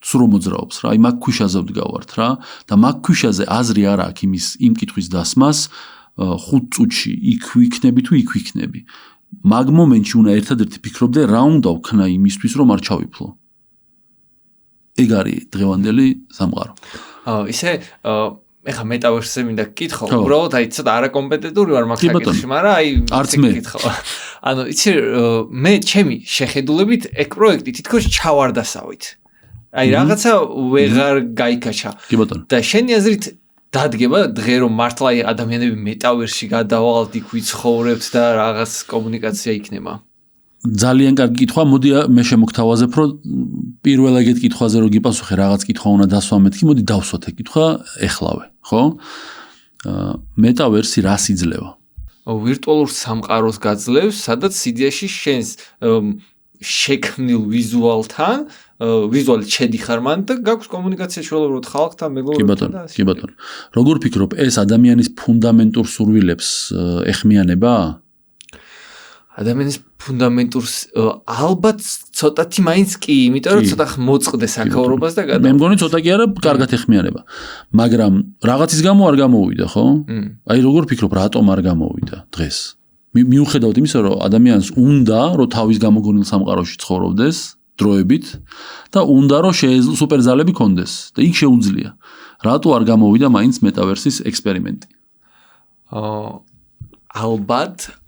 [SPEAKER 1] სურო მოძრაობს რა, აი მაგ ქვიშაზე ვდგავართ რა და მაგ ქვიშაზე აზრი არ აქვს იმ კითხვის დასმას 5 წუთში იქ ვიქნები თუ იქ ვიქნები. მაგ მომენტში უნდა ერთადერთი ფიქრობდე რა უნდა ვქნა იმისთვის რომ არ ჩავიფლო. ეგ არის დღევანდელი სამყარო.
[SPEAKER 2] ისე ეხა მეტავერსზე მინდა გკითხო, უბრალოდ აი ცოტა არაკომპეტენტური ვარ მაგ საკითხში, მაგრამ აი
[SPEAKER 1] არც მე
[SPEAKER 2] გკითხო. ანუ იცი მე ჩემი შეხედულებით ეგ პროექტი თითქოს ჩავარდასავით. აი რაღაცა ვეღარ გაიქაჩა.
[SPEAKER 1] კი ბატონო.
[SPEAKER 2] და შენი აზრით დადგება დღე რომ მართლა ადამიანები მეტავერსში გადავალთ, იქ ვიცხოვრებთ და რაღაც კომუნიკაცია იქნება.
[SPEAKER 1] ძალიან კარგი კითხვა, მოდი მე შემოგთავაზებ, რომ პირველ ეგეთ კითხვაზე რო გიპასუხე, რაღაც კითხვა უნდა დასვა მეთქი, მოდი დავსვათ ეგ კითხვა ეხლავე, ხო? მეტავერსი რას იძლევა?
[SPEAKER 2] ვირტუალურ სამყაროს გაძლევს, სადაც სიდიაში შენს შექმნილ ვიზუალთან, ვიზუალი შედიხარ მან და გაქვს კომუნიკაცია შეუძლებლად ხალხთან, მეგობრებთან და
[SPEAKER 1] კი ბატონო. როგორ ფიქრობ, ეს ადამიანის ფუნდამენტურ სურვილებს ეხმიანება?
[SPEAKER 2] ადამიანის ფუნდამენტურს ალბათ ცოტათი მაინც კი, იმიტომ რომ ცოტა მოწყდეს აქაურობას და
[SPEAKER 1] მე მგონი ცოტა კი არა, კარგად ეხმიანება. მაგრამ რაღაცის გამო არ გამოვიდა, ხო? აი როგორ ფიქრობ, რატომ არ გამოვიდა დღეს? მიუხედავად იმისა, რომ ადამიანს უნდა, რომ თავის გამოგონილ სამყაროში ცხოვრობდეს დროებით და უნდა, რომ სუპერძალები ქონდეს და იქ შეუძლია. რატო არ გამოვიდა მაინც მეტავერსის ექსპერიმენტი?
[SPEAKER 2] ალბათ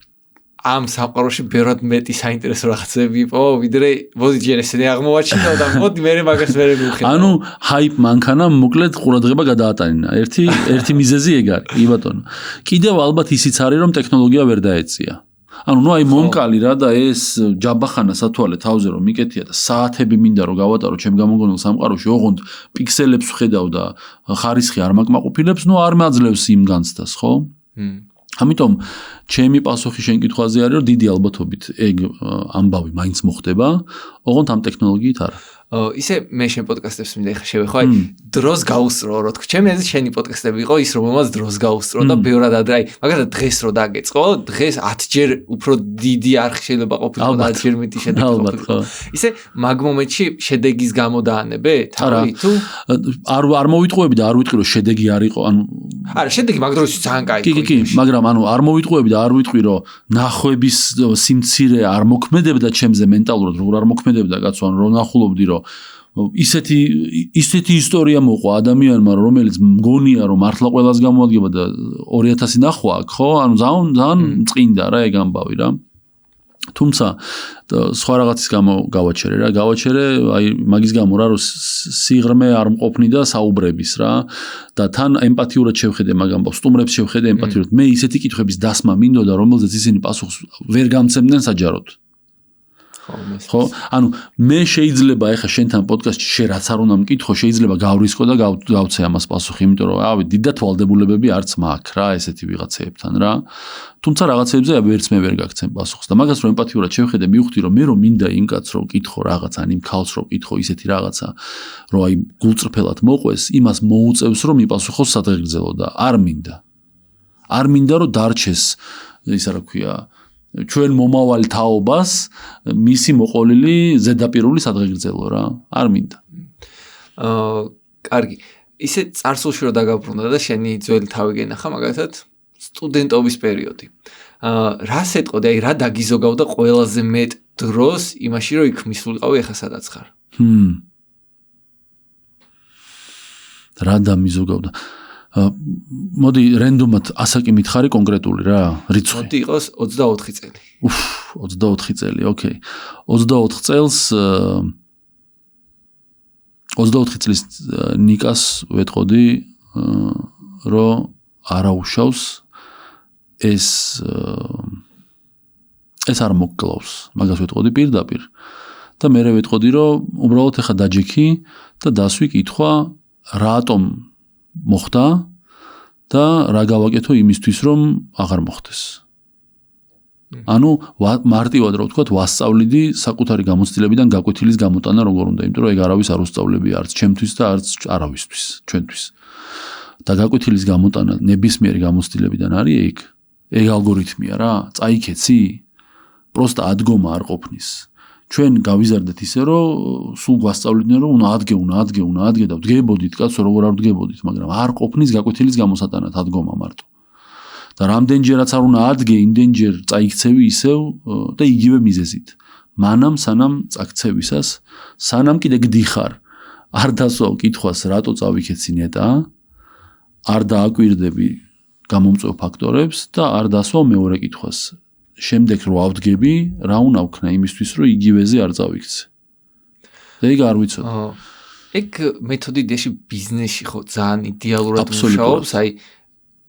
[SPEAKER 2] ამ სამყაროში ბევრად მეტი საინტერესო რაღაცები იყო, ვიდრე მოდი ჯერ ესენი აღმოვაჩინო და მოდი მე მაგას ვერ მივხედავ.
[SPEAKER 1] ანუ ჰაიპ მანქანა მოკლედ ყურადღება გადაატანინა. ერთი მიზეზი ეგ არის, კი ბატონო. კიდევ ალბათ ისიც არის, რომ ტექნოლოგია ვერ დაეწია. ანუ ნუ აი მომკალი რა და ეს ჯაბახანა სათვალე თავზე რომ მიკეთია და საათები მინდა რომ გავატარო ჩემ გამოგონილ სამყაროში, ოღონდ პიქსელებს ვხედავ და ხარისხი არ მაკმაყოფილებს, ნუ არ მაძლევს იმ განცდას, ხო? ამიტომ ჩემი პასუხი შენ კითხვაზე არის, რომ დიდი ალბათობით ეგ ამბავი მაინც მოხდება, ოღონდ ამ ტექნოლოგიით არა.
[SPEAKER 2] ისე მე შენ პოდკასტებს მინდა ხა შევეხო, აი დროს გაუსწრო რო თქო. ჩემი აზრით შენი პოდკასტები იყო ის რომელსაც დროს გაუსწრო და ბევრად ადრე, აი მაგალითად დღეს რო დაგეწყო, დღეს 10 ჯერ უფრო დიდი არხი შეიძლება ყოფილიყო და 10 ჯერ მეტი შედეგი ყოფილიყო. ისე მაგ მომენტში შედეგის გამო დაანებე? თავი თუ
[SPEAKER 1] არ მოვიტყუები და არ ვიტყვი რომ შედეგი არ იყო, ანუ
[SPEAKER 2] არა, შედეგი მაგ დროში ძალიან კაი იყო.
[SPEAKER 1] კი, მაგრამ ანუ არ მოვიტყუები და არ ვიტყვი რომ ნახვების სიმცირე არ მოქმედებდა ჩემზე მენტალურად, როგორ არ მოქმედებდა კაცო, ანუ რომ ნახულობდი რომ ისეთი ისტორია მოყვა ადამიანმა, რომელიც მგონია რომ მართლა ყველას გამოადგება და 2000 ნახვა აქვს, ხო? ანუ ძალიან წინდა რა ეგ ამბავი რა. თუმცა სხვა რაღაცის გამო გავაჩერე რა, აი მაგის გამო რა, რომ სიღრმე არ მყოფნი და საუბრების რა და თან ემპათიურად შევხედე მაგ ამბავს, სტუმრებს შევხედე ემპათიურად. მე ისეთი კითხვების დასმა მინდოდა, რომელზეც ისინი პასუხს ვერ გამცემდნენ საჯაროდ. ხო, ანუ მე შეიძლება ეხა შენთან პოდკასტში შე რაც არ უნდა მკითხო, შეიძლება გავრისკო და გავცე ამას პასუხი, იმიტომ რომ ავი დიდად ვალდებულებები არც მაქვს რა ესეთი ვიღაცეებთან რა. თუმცა რაღაცეებზე ვერც მე ვერ გაგცემ პასუხს და მაგას რომ ემპათიურად შევხედე, მივხვდი რომ მე რომ მინდა იმ კაცს რომ მკითხო რაღაცა, ან იმ ქალს რომ მკითხო ისეთი რაღაცა, რომ აი გულწრფელად მოყვეს, იმას მოუწევს რომ იპასუხოს სადღეგრძელო და არ მინდა რომ დარჩეს ისა რა ქვია ჩვენ მომავალ თაობას მისი მოყოლილი ზედაპირული სადღეგრძელო რა, არ მინდა.
[SPEAKER 2] კარგი. ისე წარსულში რომ დაგაბრუნდა და შენი ძველი თავი გენახა, მაგალითად სტუდენტობის პერიოდი. რას ეტყოდი, აი რა დაგიზოგავდა ყველაზე მეტ დროს იმაში, რომ იქ მისულიყავი, ეხა სადაც ხარ?
[SPEAKER 1] რა დამიზოგავდა? მოდი რენდომად ასაკი მითხარი კონკრეტული რა, რიცხვი.
[SPEAKER 2] მოდი იყოს 24 წელი.
[SPEAKER 1] 24 წელი, ოკეი. 24 წელს 24 წლის ნიკას ვეტყოდი, რომ არაუშავს ეს არ მოგკლავს. მაგას ვეტყოდი პირდაპირ. და მე ვეტყოდი, რომ უბრალოდ ეხა დაჯექი და დასვი კითხვა, რატომ მოხდა და რა გავაკეთო იმისთვის რომ აღარ მოხდეს. ანუ მარტივად რო ვთქვათ, ვასწავლიდი საკუთარი გამოცდილებიდან გაკვეთილის გამოტანა როგორ უნდა, იმიტომ რომ ეგ არავის არ უსწავლები არც ჩემთვის და არც არავისთვის, ჩვენთვის. და გაკვეთილის გამოტანა ნებისმიერი გამოცდილებიდან არის ეგ ალგორითმია რა, წაიქეცი, პროსტა ადგომა არ ყოფნის. ჩვენ გავიზარდეთ ისე რომ სულ გვასწავლიდნენ რომ უნდა ადგე და ვდგებოდით კაცო როგორ არ ვდგებოდით, მაგრამ არ ყოფნის გაკვეთილის გამოსატანად ადგომა მარტო. და რამდენჯერაც არ უნდა ადგე, იმდენჯერ წაიქცევი ისევ და იგივე მიზეზით. მანამ სანამ წაქცევისას, სანამ კიდე გდიხარ, არ დასვავ კითხვას რატო წავიქეცი ნეტა, არ დააკვირდები გამომწვევ ფაქტორებს და არ დასვავ მეორე კითხვას. შემდეგ რო ავდგები, რა უნდა ვქნა იმისთვის, რომ იგივეზე არ წავიქცე. და ეგ არ ვიცოდი.
[SPEAKER 2] ეგ მეთოდი დეში ბიზნესში ხო ძალიან იდეალურად მუშაობს, აი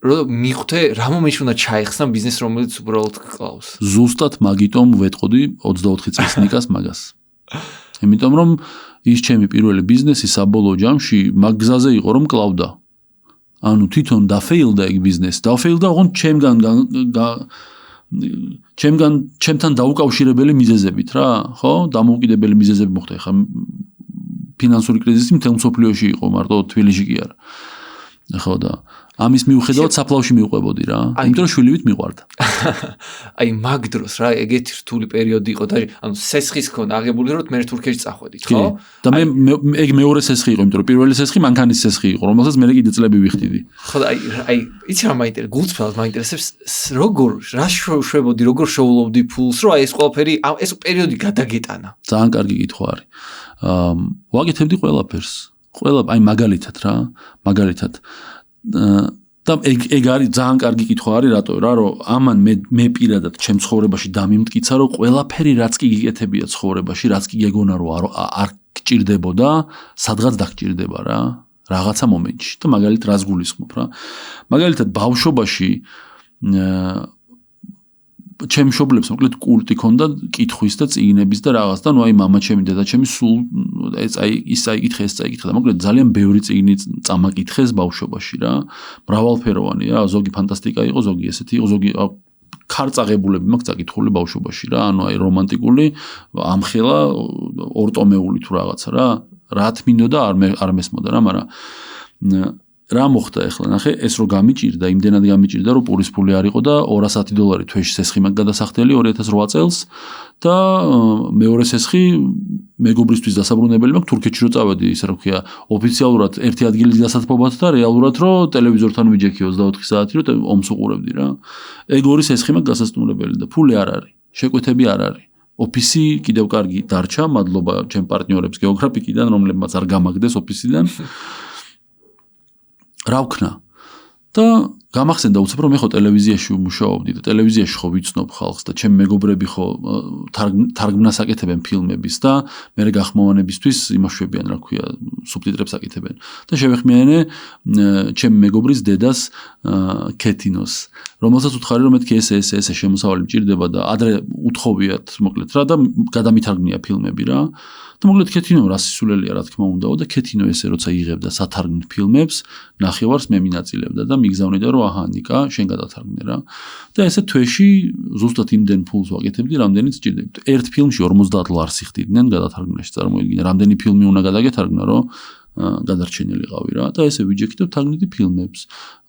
[SPEAKER 2] რომ მიხვდე რა მომენტში უნდა ჩაიხსნა ბიზნეს რომელიც უბრალოდ გკლავს.
[SPEAKER 1] ზუსტად მაგიტომ ვეტყოდი 24 წლის ნიკას მაგას. იმიტომ რომ ის ჩემი პირველი ბიზნესი საბოლოო ჯამში მაგ გზაზე იყო რომ კლავდა. ანუ თვითონ დაფეილდა ეგ ბიზნესი. დაფეილდა ოღონდ ჩემთან დაუკავშირებელი მიზეზებით რა, ხო? დამოუკიდებელი მიზეზები მოხდა. ხა ფინანსური კრიზისი მთელ მსოფლიოში იყო, მარტო თბილისში კი არა. ხო და ამის მიუხედავად საფლავში მივყვებოდი რა, იმიტომ რომ შვილივით მიყვარდა.
[SPEAKER 2] აი მაგ დროს რა, ეგეთი რთული პერიოდი იყო და ანუ სესხის ქონა აღებული რომ მე თურქეთში წახვედით, ხო?
[SPEAKER 1] და მე ეგ მეორე სესხი იყო, იმიტომ რომ პირველი სესხი მანქანის სესხი იყო, რომელსაც მე კიდე წლები ვიხდიდი.
[SPEAKER 2] ხო და აი იცი რა მაინტერესებს, გულწრფელად მაინტერესებს როგორ რა შვებოდი, როგორ შოულობდი ფულს, რომ აი ეს ყველაფერი ეს პერიოდი გადაგეტანა.
[SPEAKER 1] ძალიან კარგი კითხვა არის. ვაკეთებდი ყველაფერს. აი მაგალითად და ეგ არის ძალიან კარგი კითხვა არის რატო რა რომ ამან მე პირადად ჩემ ცხოვრებაში დამიმტკიცა რომ ყველაფერი რაც კი გიკეთებია ცხოვრებაში რაც კი გეგონა რომ არ გჭირდებოდა სადღაც დაგჭირდება რა რაღაცა მომენტში და მაგალითად რას გულისხმობ რა მაგალითად ბავშვობაში ჩემ მშობლებს მოკლედ კულტი ქონდა კითხვის და წიგნების და რაღაც და აი მამა ჩემი დედა ჩემი სულ ის წაიკითხე და მოკლედ ძალიან ბევრი წიგნი წამაკითხეს ბავშვობაში რა მრავალფეროვანი რა ზოგი ფანტასტიკა იყო ზოგი ესეთი იყო ზოგი ქარწაღებულები მაქვს წაკითხული ბავშვობაში რა ანუ აი რომანტიკული ამხელა ორტომეული თუ რაღაცა რა თმინდოდა არ მესმოდა რა მაგრამ რა მოხდა ახლა ნახე ეს რო გამიჭირდა იმდენად გამიჭირდა რომ პურის ფული არ იყო და $210 თვეში სესხი მაგ გადასახდელი 2008 წელს და მეორე სესხი მეგობრისთვის დასაბრუნებელი მაქვს თურქეთში რო წავედი ისე რა ქვია ოფიციალურად ერთი ადგილის დასათბობად და რეალურად რო ტელევიზორთან ვიჯექი 24 საათი რომ ომს უყურებდი რა ეგ ორი სესხი მაქვს გასასტუმრებელი და ფული არ არის შეკვეთები არ არის ოფისი კიდევ კარგი დარჩა მადლობა ჩემ პარტნიორებს გეოგრაფიკიდან რომლებმაც არ გამაგდეს ოფისიდან რა ვქნა და გამახსენდა უცებ რომ მე ხო ტელევიზიაში ვმუშაობდი და ტელევიზიაში ხო ვიცნობ ხალხს და ჩემი მეგობრები ხო თარგმნას აკეთებენ ფილმების და მე გახმოვანებისთვის იმაშვებიან რა ქვია სუბტიტრებს აკეთებენ და შევეხმიანე ჩემი მეგობრის დედას კეთინოს რომელსაც უთხარი რომ მეთქი ეს შემოსავალი მჭირდება და ადრე უთხოვიათ მოკლედ რა და გადამითარგმნია ფილმები რა და მოკლედ კეთინო რა სისულელია რა თქმა უნდაო და კეთინო ესე როცა იღებდა სათარგმნ ფილმებს ნახევარს მე მინაწილებდა და მიგზავნიდა რომ აჰა ნიკა შენ გადათარგმნე რა და ესე თვეში ზუსტად იმდენ ფულს ვაკეთებდი რამდენიც სჭირდებოდა ერთ ფილმში $50 იხდიდნენ გადათარგმნაში წარმოიდგინე რამდენი ფილმი უნდა გადაგეთარგმნა რომ გადარჩენილიყავი რა და ესე ვიჯექი და ვთარგმნიდი ფილმებს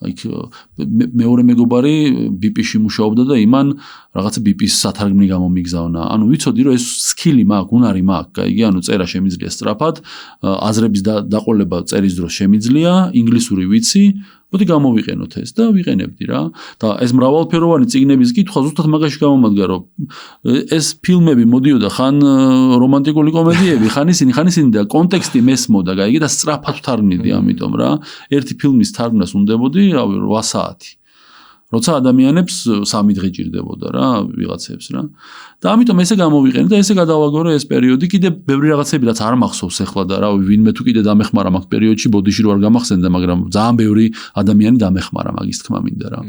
[SPEAKER 1] იქ მეორე მეგობარი BP-ში მუშაობდა და იმან რაღაცა BP-ს სათარგმნი გამომიგზავნა ანუ ვიცოდი რომ ეს სკილი მაქვს უნარი მაქვს კაიგი ანუ წერა შემიძლია სწრაფად აზრების დაყოლება წერის დროს შემიძლია ინგლისური ვიცი მოდი გამოვიყენოთ ეს და ვიყენებდი რა და ეს მრავალფეროვანი წიგნების კითხვა ზუსტად მაგაში გამომადგა რომ ეს ფილმები მოდიოდა ხან რომანტიკული კომედიები ხან ისინი და კონტექსტი მესმოდა გაიგე და სწრაფად ვთარგმნიდი ამიტომ რა ერთი ფილმის თარგმნას უნდებოდი რავი 8 საათი როცა ადამიანებს 3 დღე ჭირდებოდა რა ვიღაცებს რა და ამიტომ ესე გამოვიყენე და ესე გადავაგორე ეს პერიოდი კიდე ბევრი რაღაცები რაც არ მახსოვს ახლა და რა ვინმე თუ კიდე დამეხმარა მაგ პერიოდში ბოდიში რო არ გამახსენდა მაგრამ ძალიან ბევრი ადამიანი დამეხმარა მაგის თქმა მინდა რა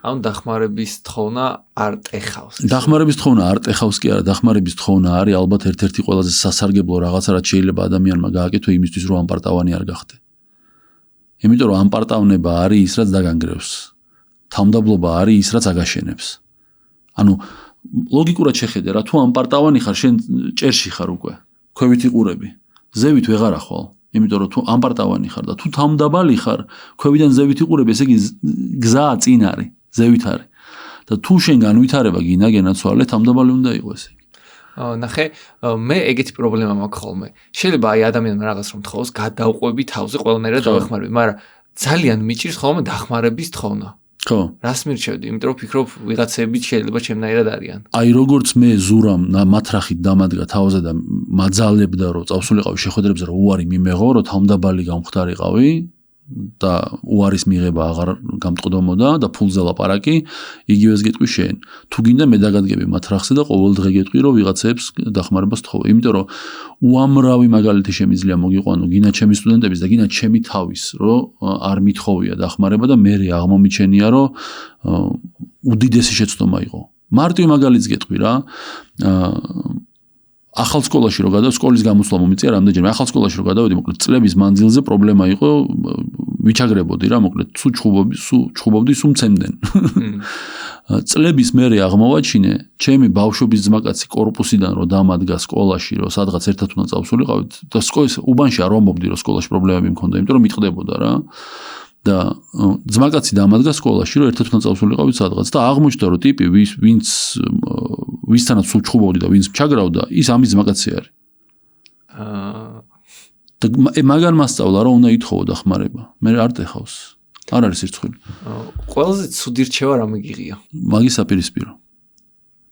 [SPEAKER 2] ანუ დახმარების თხოვნა არ ტეხავს
[SPEAKER 1] დახმარების თხოვნა არ ტეხავს კი არა დახმარების თხოვნა არის ალბათ ერთ-ერთი ყველაზე სასარგებლო რაღაცა რაც შეიძლება ადამიანმა გააკეთო იმისთვის რომ ამპარტავანი არ გახდე იმიტომ რომ ამპარტავნება არის ის რაც დაგანგრევს თავმდაბლობა არის ის რაც აგაშენებს ანუ ლოგიკურად შეხედე რა თუ ამპარტავანი ხარ შენ ჭერში ხარ უკვე ქვევით იყურები ზევით ვეღარ ახვალ იმიტომ რომ თუ ამპარტავანი ხარ და თუ თავმდაბალი ხარ ქვევიდან ზევით იყურები ესე იგი გზა წინ არის ზევით არის და თუ შენ განვითარება გინდა გენაცვალე თავმდაბალი უნდა იყოს ესე
[SPEAKER 2] ნახე მე ეგეთი პრობლემა მაქვს ხოლმე შეიძლება აი ადამიანმა რაღაც რომ თხოვს გადავყვები თავზე ყველანაირად დავეხმარები მაგრამ ძალიან მიჭირს ხოლმე დახმარების თხოვნა
[SPEAKER 1] ხო
[SPEAKER 2] რას მირჩევდი იმიტომ რომ ფიქრობ ვიღაცები შეიძლება ჩემნაირად არიან
[SPEAKER 1] აი როგორც მე ზურამ მათრახით დამადგა თავზე და მაძალებდა რომ წავსულიყავი შეხვედრებზე რომ უარი მიმეღო რომ თავმდაბალი გამختارიყავი და უარის მიღება აღარ გამტყდომოდა და ფულზე ლაპარაკი იგივეს გეტყვი შენ თუ გინდა მე დაგადგები მათრახზე და ყოველ დღე გეტყვი რომ ვიღაცებს დახმარებას თხოვე იმიტომ რომ უამრავი მაგალითი შემიძლია მოგიყვანო გინდა ჩემი სტუდენტების და გინდა ჩემი თავის რომ არ მithოვია დახმარება და მე აღმომიჩენია რომ უდიდესი შეცდომა იყო მარტივ მაგალითს გეტყვი რა ახალ სკოლაში რო გადავ სკოლის გამოსვლა მომიწია რამდენჯერმე ახალ სკოლაში რო გადავედი მოკლედ წლების მანძილზე პრობლემა იყო ვიჩაგრებოდი რა მოკლედ სუ ჩხუბობდი სუ მცემდნენ წლების მერე აღმოვაჩინე ჩემი ბავშვობის ძმაკაცი კორპუსიდან რო დამადგა სკოლაში რო სადღაც ერთად უნდა წავსულიყავით და სკოლის უბანში არ ვამბობდი რომ სკოლაში პრობლემები მქონდა იმიტომ რომ მიტყდებოდა რა და ძმაკაცი დამადგა სკოლაში რომ ერთად უნდა წავსულიყავით სადღაც და აღმოჩნდა რომ ტიპი ვისთანაც სულ ჩხუბობდი და ვინც ჩაგრავდა ის ამის ძმაკაცი არის და მაგან მასწავლა რომ უნდა ითხოვო დახმარება მე არ ტეხავს არ არის სირცხვილი
[SPEAKER 2] ყველაზე ცუდი რჩევა რა მიგიღია
[SPEAKER 1] მაგის საპირისპირო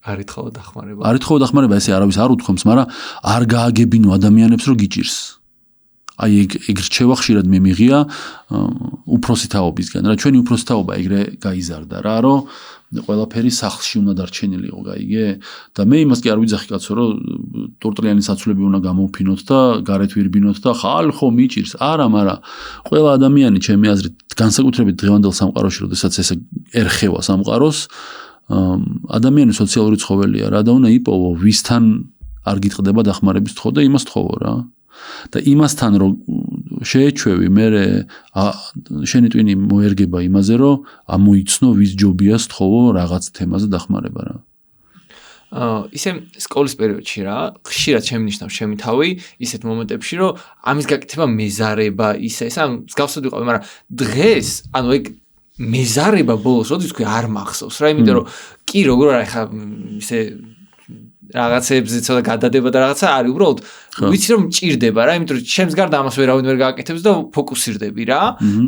[SPEAKER 2] არ ითხოვო დახმარება
[SPEAKER 1] არ ითხოვო დახმარება ესე არავის არ უთქვამს მაგრამ არ გააგებინო ადამიანებს რომ გიჭირს აი ეგ რჩევა ხშირად მე მიღია უფროსი თაობისგან რა ჩვენი უფროსი თაობა ეგრე გაიზარდა რა რომ ყველაფერი სახლში უნდა დარჩენილიყო გაიგე და მე იმას კი არ ვიძახი კაცო რომ ტორტლიანი საცვლები უნდა გამოვფინოთ და გარეთ ვირბინოთ და ხალხო მიჭირს არა მაგრამ ყველა ადამიანი ჩემი აზრით განსაკუთრებით დღევანდელ სამყაროში როდესაც ესე ერხევა სამყაროს ადამიანი სოციალური ცხოველია რა და უნდა იპოვო ვისთან არ გიტყდება დახმარების თხოვ და იმას თხოვო რა და იმასთან რომ შეეჩვევი მე შენი ტვინი მოერგება იმაზე რომ ამოიცნო ვის ჯობიას თხოვო რაღაც თემაზე დახმარება რა
[SPEAKER 2] ისე სკოლის პერიოდში რა ხშირად შემნიშნავს ჩემი თავი ისეთ მომენტებში რომ ამის გაკეთება მეზარება ისე ან მსგავსად ვიყავი მაგრამ დღეს ანუ ეგ მეზარება ბოლოს როდის თქვი არ მახსოვს რა იმიტომ რომ კი როგორ არა ხა ისე რაღაცებზე ცოტა გადადება და რაღაცა არის უბრალოდ ვიცი რომ მჭირდება რა იმიტომ რომ ჩემს გარდა ამას ვერავინ ვერ გააკეთებს და ფოკუსირდები რა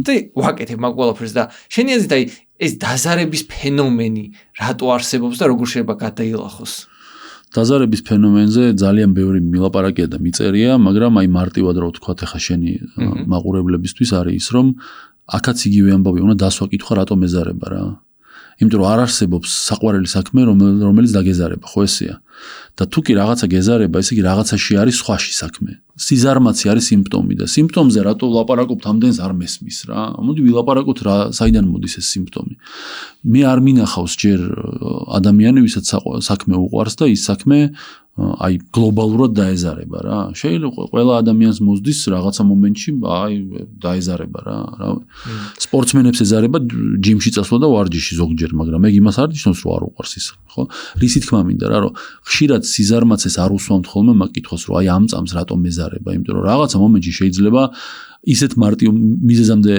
[SPEAKER 2] და ვაკეთებ მაგ ყველაფერს და შენი აზრით აი ეს დაზარების ფენომენი რატო არსებობს და როგორ შეიძლება გადაილახოს
[SPEAKER 1] დაზარების ფენომენზე ძალიან ბევრი მილაპარაკია და მიწერია მაგრამ აი მარტივად რო ვთქვა ხა შენი მაყურებლებისთვის არის ის რომ აქაც იგივე ამბავი უნდა დასვა კითხვა რატო მეზარება რა იმიტომ რომ არ არსებობს საყვარელი საქმე რომელიც დაგეზარება ხო ესეა და თუ კი რაღაცა გეზარება ესე იგი რაღაცაში არის სხვაში საქმე სიზარმაცე არის სიმპტომი და სიმპტომზე რატო ვლაპარაკობთ ამდენს არ მესმის რა მოდი ვილაპარაკოთ რა საიდან მოდის ეს სიმპტომი მე არ მინახავს ჯერ ადამიანი ვისაც საქმე უყვარს და ის საქმე აი გლობალურად დაეზარება რა შეიძლება ყველა ადამიანს მოსდის რაღაცა მომენტში აი დაეზარება რა სპორტსმენებს ეზარება ჯიმში წასვლა და ვარჯიში ზოგჯერ მაგრამ ეგ იმას არ ნიშნავს რომ არ უყვარს ის ხო რისი თქმა მინდა რა რომ ხშირად სიზარმაცეს არ უსვამთ ხოლმე მაგ კითხვას რომ აი ამ წამს რატომ მეზარება იმიტომ რომ რაღაცა მომენტში შეიძლება ისეთ მარტივ მიზეზამდე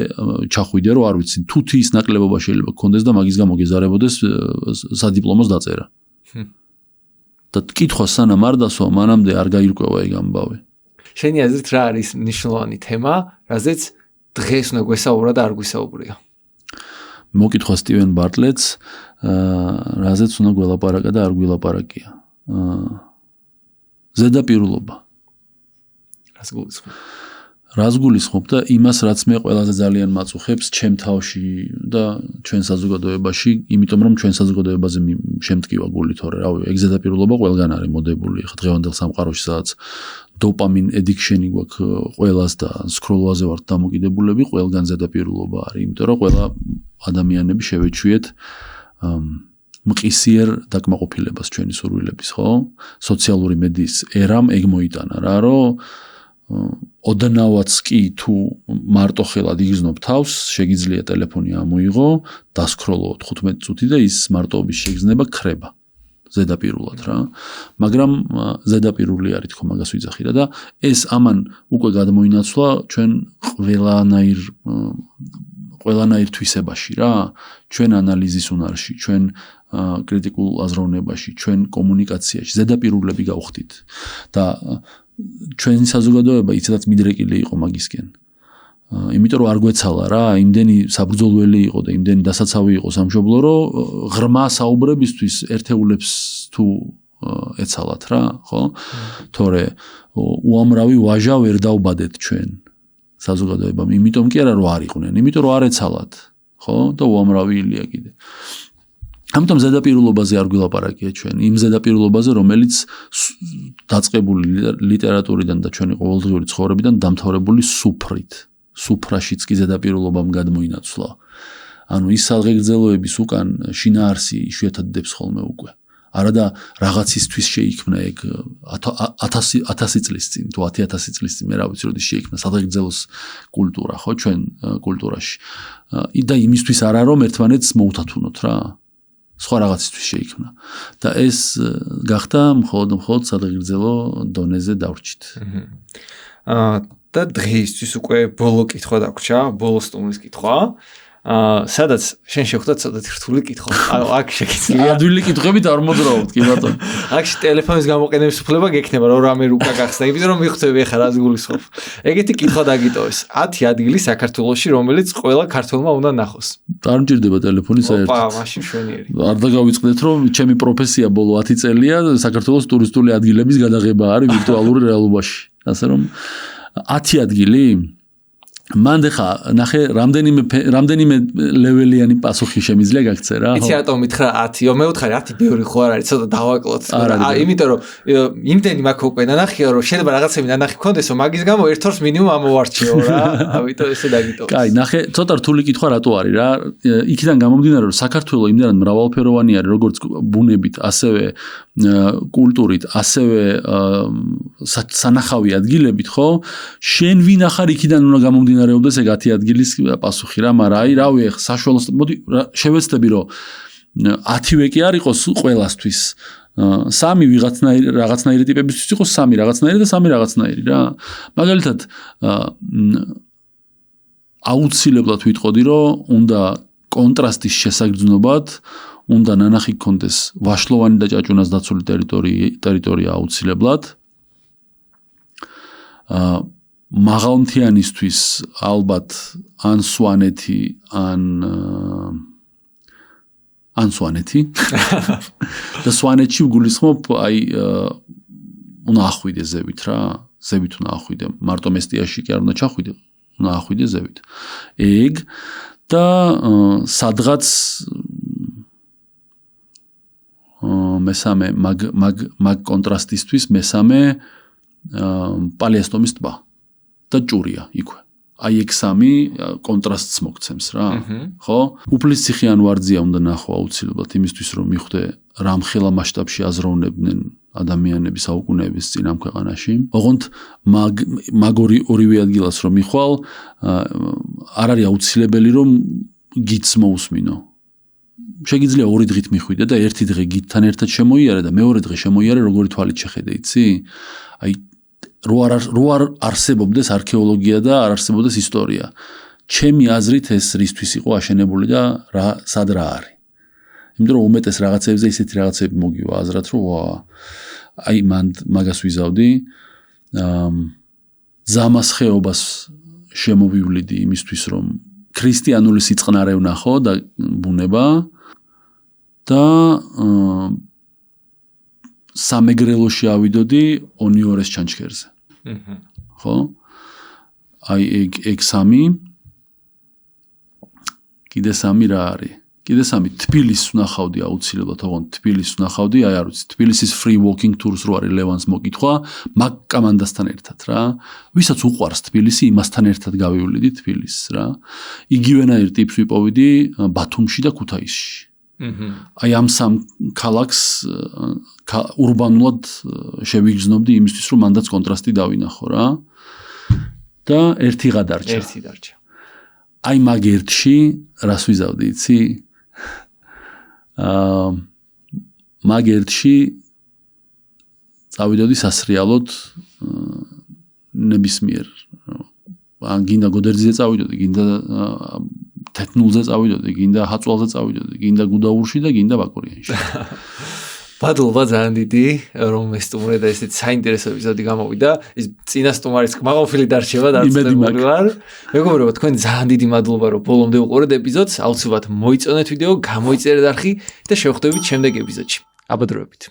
[SPEAKER 1] ჩახვიდე რომ არ ვიცი თუთის ნაკლებობა შეიძლება გქონდეს და მაგის გამო გეზარებოდეს სადიპლომოს დაწერა და კითხვა სანამ არ დასვა მანამდე არ გაირკვევა ეგ ამბავი
[SPEAKER 2] შენი აზრით რა არის მნიშვნელოვანი თემა რაზეც დღეს უნდა გვესაუბრა და არ გვისაუბრია
[SPEAKER 1] მოკითხვა სტივენ ბარტლეტს რაზეც უნდა გველაპარაკა და არ გვილაპარაკია ზედაპირულობა რას გულისხმობ და იმას რაც მე ყველაზე ძალიან მაწუხებს ჩემ თავში და ჩვენ საზოგადოებაში იმიტომ რომ ჩვენ საზოგადოებაზე შემტკივა გული თორე რავი ეგ ზედაპირულობა ყველგან არის მოდებული ხა დღევანდელ სამყაროში სადაც დოპამინ addiction-ი გვაქვს ყველას და სკროლვაზე ვართ დამოკიდებულები ყველგან ზედაპირულობა არის იმიტომ რომ ყველა ადამიანები შევეჩვიეთ მყისიერ დაკმაყოფილებას ჩვენი სურვილების ხო სოციალური მედიის ერამ ეგ მოიტანა რა რომ ოდნავაც კი თუ მარტო ხელად იგრძნობ თავს, შეგიძლია ტელეფონი ამოიღო, დასკროლო 15 წუთი და ის მარტოობის შეგრძნება ქრება ზედაპირულად რა. მაგრამ ზედაპირული არის თქო მაგას ვიძახი რა და ეს ამან უკვე გადმოინაცვლა ჩვენ ყველანაირ თვისებაში რა, ჩვენ ანალიზის უნარში, ჩვენ კრიტიკულ აზროვნებაში, ჩვენ კომუნიკაციაში ზედაპირულები გავხდით და ჩვენი საზოგადოება იცოდაც მიდრეკილი იყო მაგისკენ. იმიტომ რომ არ გვეცალა რა, იმდენი საბრძოლველი იყო და იმდენი დასაცავი იყო სამშობლო, რომ ღრმა საუბრებისთვის ერთეულებს თუ ეცალათ რა, ხო? თორე უამრავი ვაჟა ვერ დავბადეთ ჩვენ საზოგადოებამ, იმიტომ კი არა რომ არ იყვნენ, იმიტომ რომ არ ეცალათ, ხო? და უამრავი ილია კიდე. ამიტომ ზედაპირულობაზე არ გვილაპარაკია ჩვენ, იმ ზედაპირულობაზე, რომელიც დაწყებული ლიტერატურიდან და ჩვენი ყოველდღიური ცხოვრებიდან დამთავრებული სუფრით. სუფრაშიც კი ზედაპირულობამ გადმოინაცვლა. ანუ ის სადღეგრძელოების უკან შინაარსი იშვიათად დებს ხოლმე უკვე. არა და რაღაცისთვის შეიქმნა ეგ 1000 წლის წინ, თუ 10000 წლის წინ, მე რა ვიცი, როდის შეიქმნა სადღეგრძელოს კულტურა, ხო, ჩვენ კულტურაში. და იმისთვის არა რომ ერთმანეთს მოუთათუნოთ რა. სხვა რაღაცისთვის შეიქმნა. და ეს გახდა მხოლოდ სადღეგრძელო დონეზე დავრჩით. და დღეისთვის უკვე ბოლო კითხვა დაგვრჩა, ბოლო სტუმრის კითხვა. სადაც შენ შეხვდა ცოტათი რთული კითხვა. აქ შეგიძლია ადვილი კითხვებით არ მოძრაობთ კი ბატონო.
[SPEAKER 2] აქ ტელეფონის გამოყენების უფლება გექნება, რომ რამე რუკა გახსნა, იმიტომ რომ მიხვდები ახლა რას გულისხმობ. ეგეთი კითხვა დაგიტოვეს. 10 ადგილი საქართველოში, რომელიც ყველა ქართველმა უნდა ნახოს.
[SPEAKER 1] არ მჭირდება ტელეფონი საერთოდ.
[SPEAKER 2] ოპა, მაშინ შვენიერი.
[SPEAKER 1] არ დაგავიწყდეთ, რომ ჩემი პროფესია ბოლო 10 წელია საქართველოს ტურისტული ადგილების გადაღება არის ვირტუალური რეალობაში. ასე რომ 10 ადგილი მანდ ხა ნახე რამდენიმე ლეველიანი პასუხი შემიძლია გაგცე რა.
[SPEAKER 2] იცი რატომ მითხრა 10-ო, მე ვთხარი 10 ბევრი ხო არ არის, ცოტა დავაკლოთ. იმიტომ რომ იმდენი მაქვს უკვე ნანახია რომ შეიძლება რაღაცები ნანახი გქონდესო, მაგის გამო ერთ-ორს მინიმუმ ამოვარჩიო რა. ამიტომ ესე დაგიტოვე.
[SPEAKER 1] კაი, ნახე, ცოტა რთული კითხვა რატო არის რა. იქიდან გამომდინარე რომ საქართველოს იმდენად მრავალფეროვანი არის როგორც ბუნებით, ასევე კულტურით, ასევე სანახავი ადგილებით, ხო? შენ ვინ ახარ იქიდან უნდა გამომდინარეობდეს ეგ 10 ადგილის პასუხი რა, მაგრამ აი რავი, საშუალო მოდი შევეცდები რომ 10-ვე კი არ იყოს ყველასთვის. 3 რაღაცნაირი ტიპებისთვის იყოს 3 რაღაცნაირი და 3 რაღაცნაირი რა. მაგალითად აუცილებლად ვიტყოდი რომ უნდა კონტრასტის შესაგრძნობად უნდა ნანახი გქონდეს ვაშლოვანი და ჭაჭუნას დაცული ტერიტორია აუცილებლად. მაღალმთიანისთვის ალბათ ან სვანეთი ან სვანეთი და სვანეთში ვგულისხმობ აი უნდა ახვიდე ზევით რა, ზევით უნდა ახვიდე, მარტო მესტიაში კი არ უნდა ჩახვიდე, უნდა ახვიდე ზევით. ეგ და სადღაც მესამე მაგ კონტრასტისთვის მესამე პალიასტომის ტბა და ჭურია იქვე. აი ეგ 3 კონტრასტს მოგცემს რა. ხო? უფლისციხიან ვარძია უნდა ნახო აუცილებლად იმისთვის რომ მიხვდე რამხელა მასშტაბში აზროვნებდნენ ადამიანები საუკუნეების წინ ამ ქვეყანაში. ოღონდ მაგ ორივე ადგილას რომ მიხვალ არ არის აუცილებელი რომ გიდს მოусმინო. შეგიძლია 2 დღით მიხვიდე და 1 დღე გიდთან ერთად შემოიარე და მეორე დღე შემოიარე როგორი თვალით შეხედე, იცი? აი რო არ არსებობდეს არქეოლოგია და არ არსებობდეს ისტორია. ჩემი აზრით ეს რისთვის იყო აშენებული და სად რა არის. იმიტომ რომ უმეტეს რაღაცებზე ისეთი რაღაცები მოგივა აზრად რომ აი მან მაგას ვიზავდი. ზამას ხეობას შემოვივლიდი იმისთვის რომ ქრისტიანული სიწყნარე ვნახო და ბუნება და სამეგრელოში ავიდოდი ონიორეს ჩანჩქერზე. ხო? აი ეგ 3 კიდე 3 რა არის? კიდე 3 თბილისს ვნახავდი აუცილებლად, ოღონდ თბილისს ვნახავდი, აი არ ვიცი, თბილისის free walking tours რო არის ლევანს მოკითხვა, მაგ კამანდასთან ერთად რა. ვისაც უყვარს თბილისი, იმასთან ერთად გავივლიდი თბილისს რა. იგივენაირ ტიპს ვიპოვიდი ბათუმში და ქუთაისში. აი ამ 3 ქალაქს ურბანულად შევიგრძნობდი იმისთვის რომ მანდაც კონტრასტი დავინახო რა. და ერთი გადარჩა. აი მაგ ერთში რას ვიზავდი, იცი? მაგ ერთში წავიდოდი სასრიალოდ ნებისმიერ. ან გინდა გოდერძიზე წავიდოდი, გინდა თეთნულზე წავიდოდი, გინდა ჰაწვალზე წავიდოდი, გინდა გუდაურში და გინდა ბაკურიანში.
[SPEAKER 2] ბადლობა ძალიან დიდი რომ ესტუმრე და ესეთ საინტერესო ეპიზოდი გამოვიდა. ეს წინა სტუმარის კმაყოფილი დარჩება და წლებული ვარ. მეგობრებო, თქვენ ძალიან დიდი მადლობა რომ ბოლომდე უყურეთ ეპიზოდს. აუცილებლად მოიწონეთ ვიდეო, გამოიწერეთ არხი და შევხვდებით შემდეგ ეპიზოდში. აბადროებით.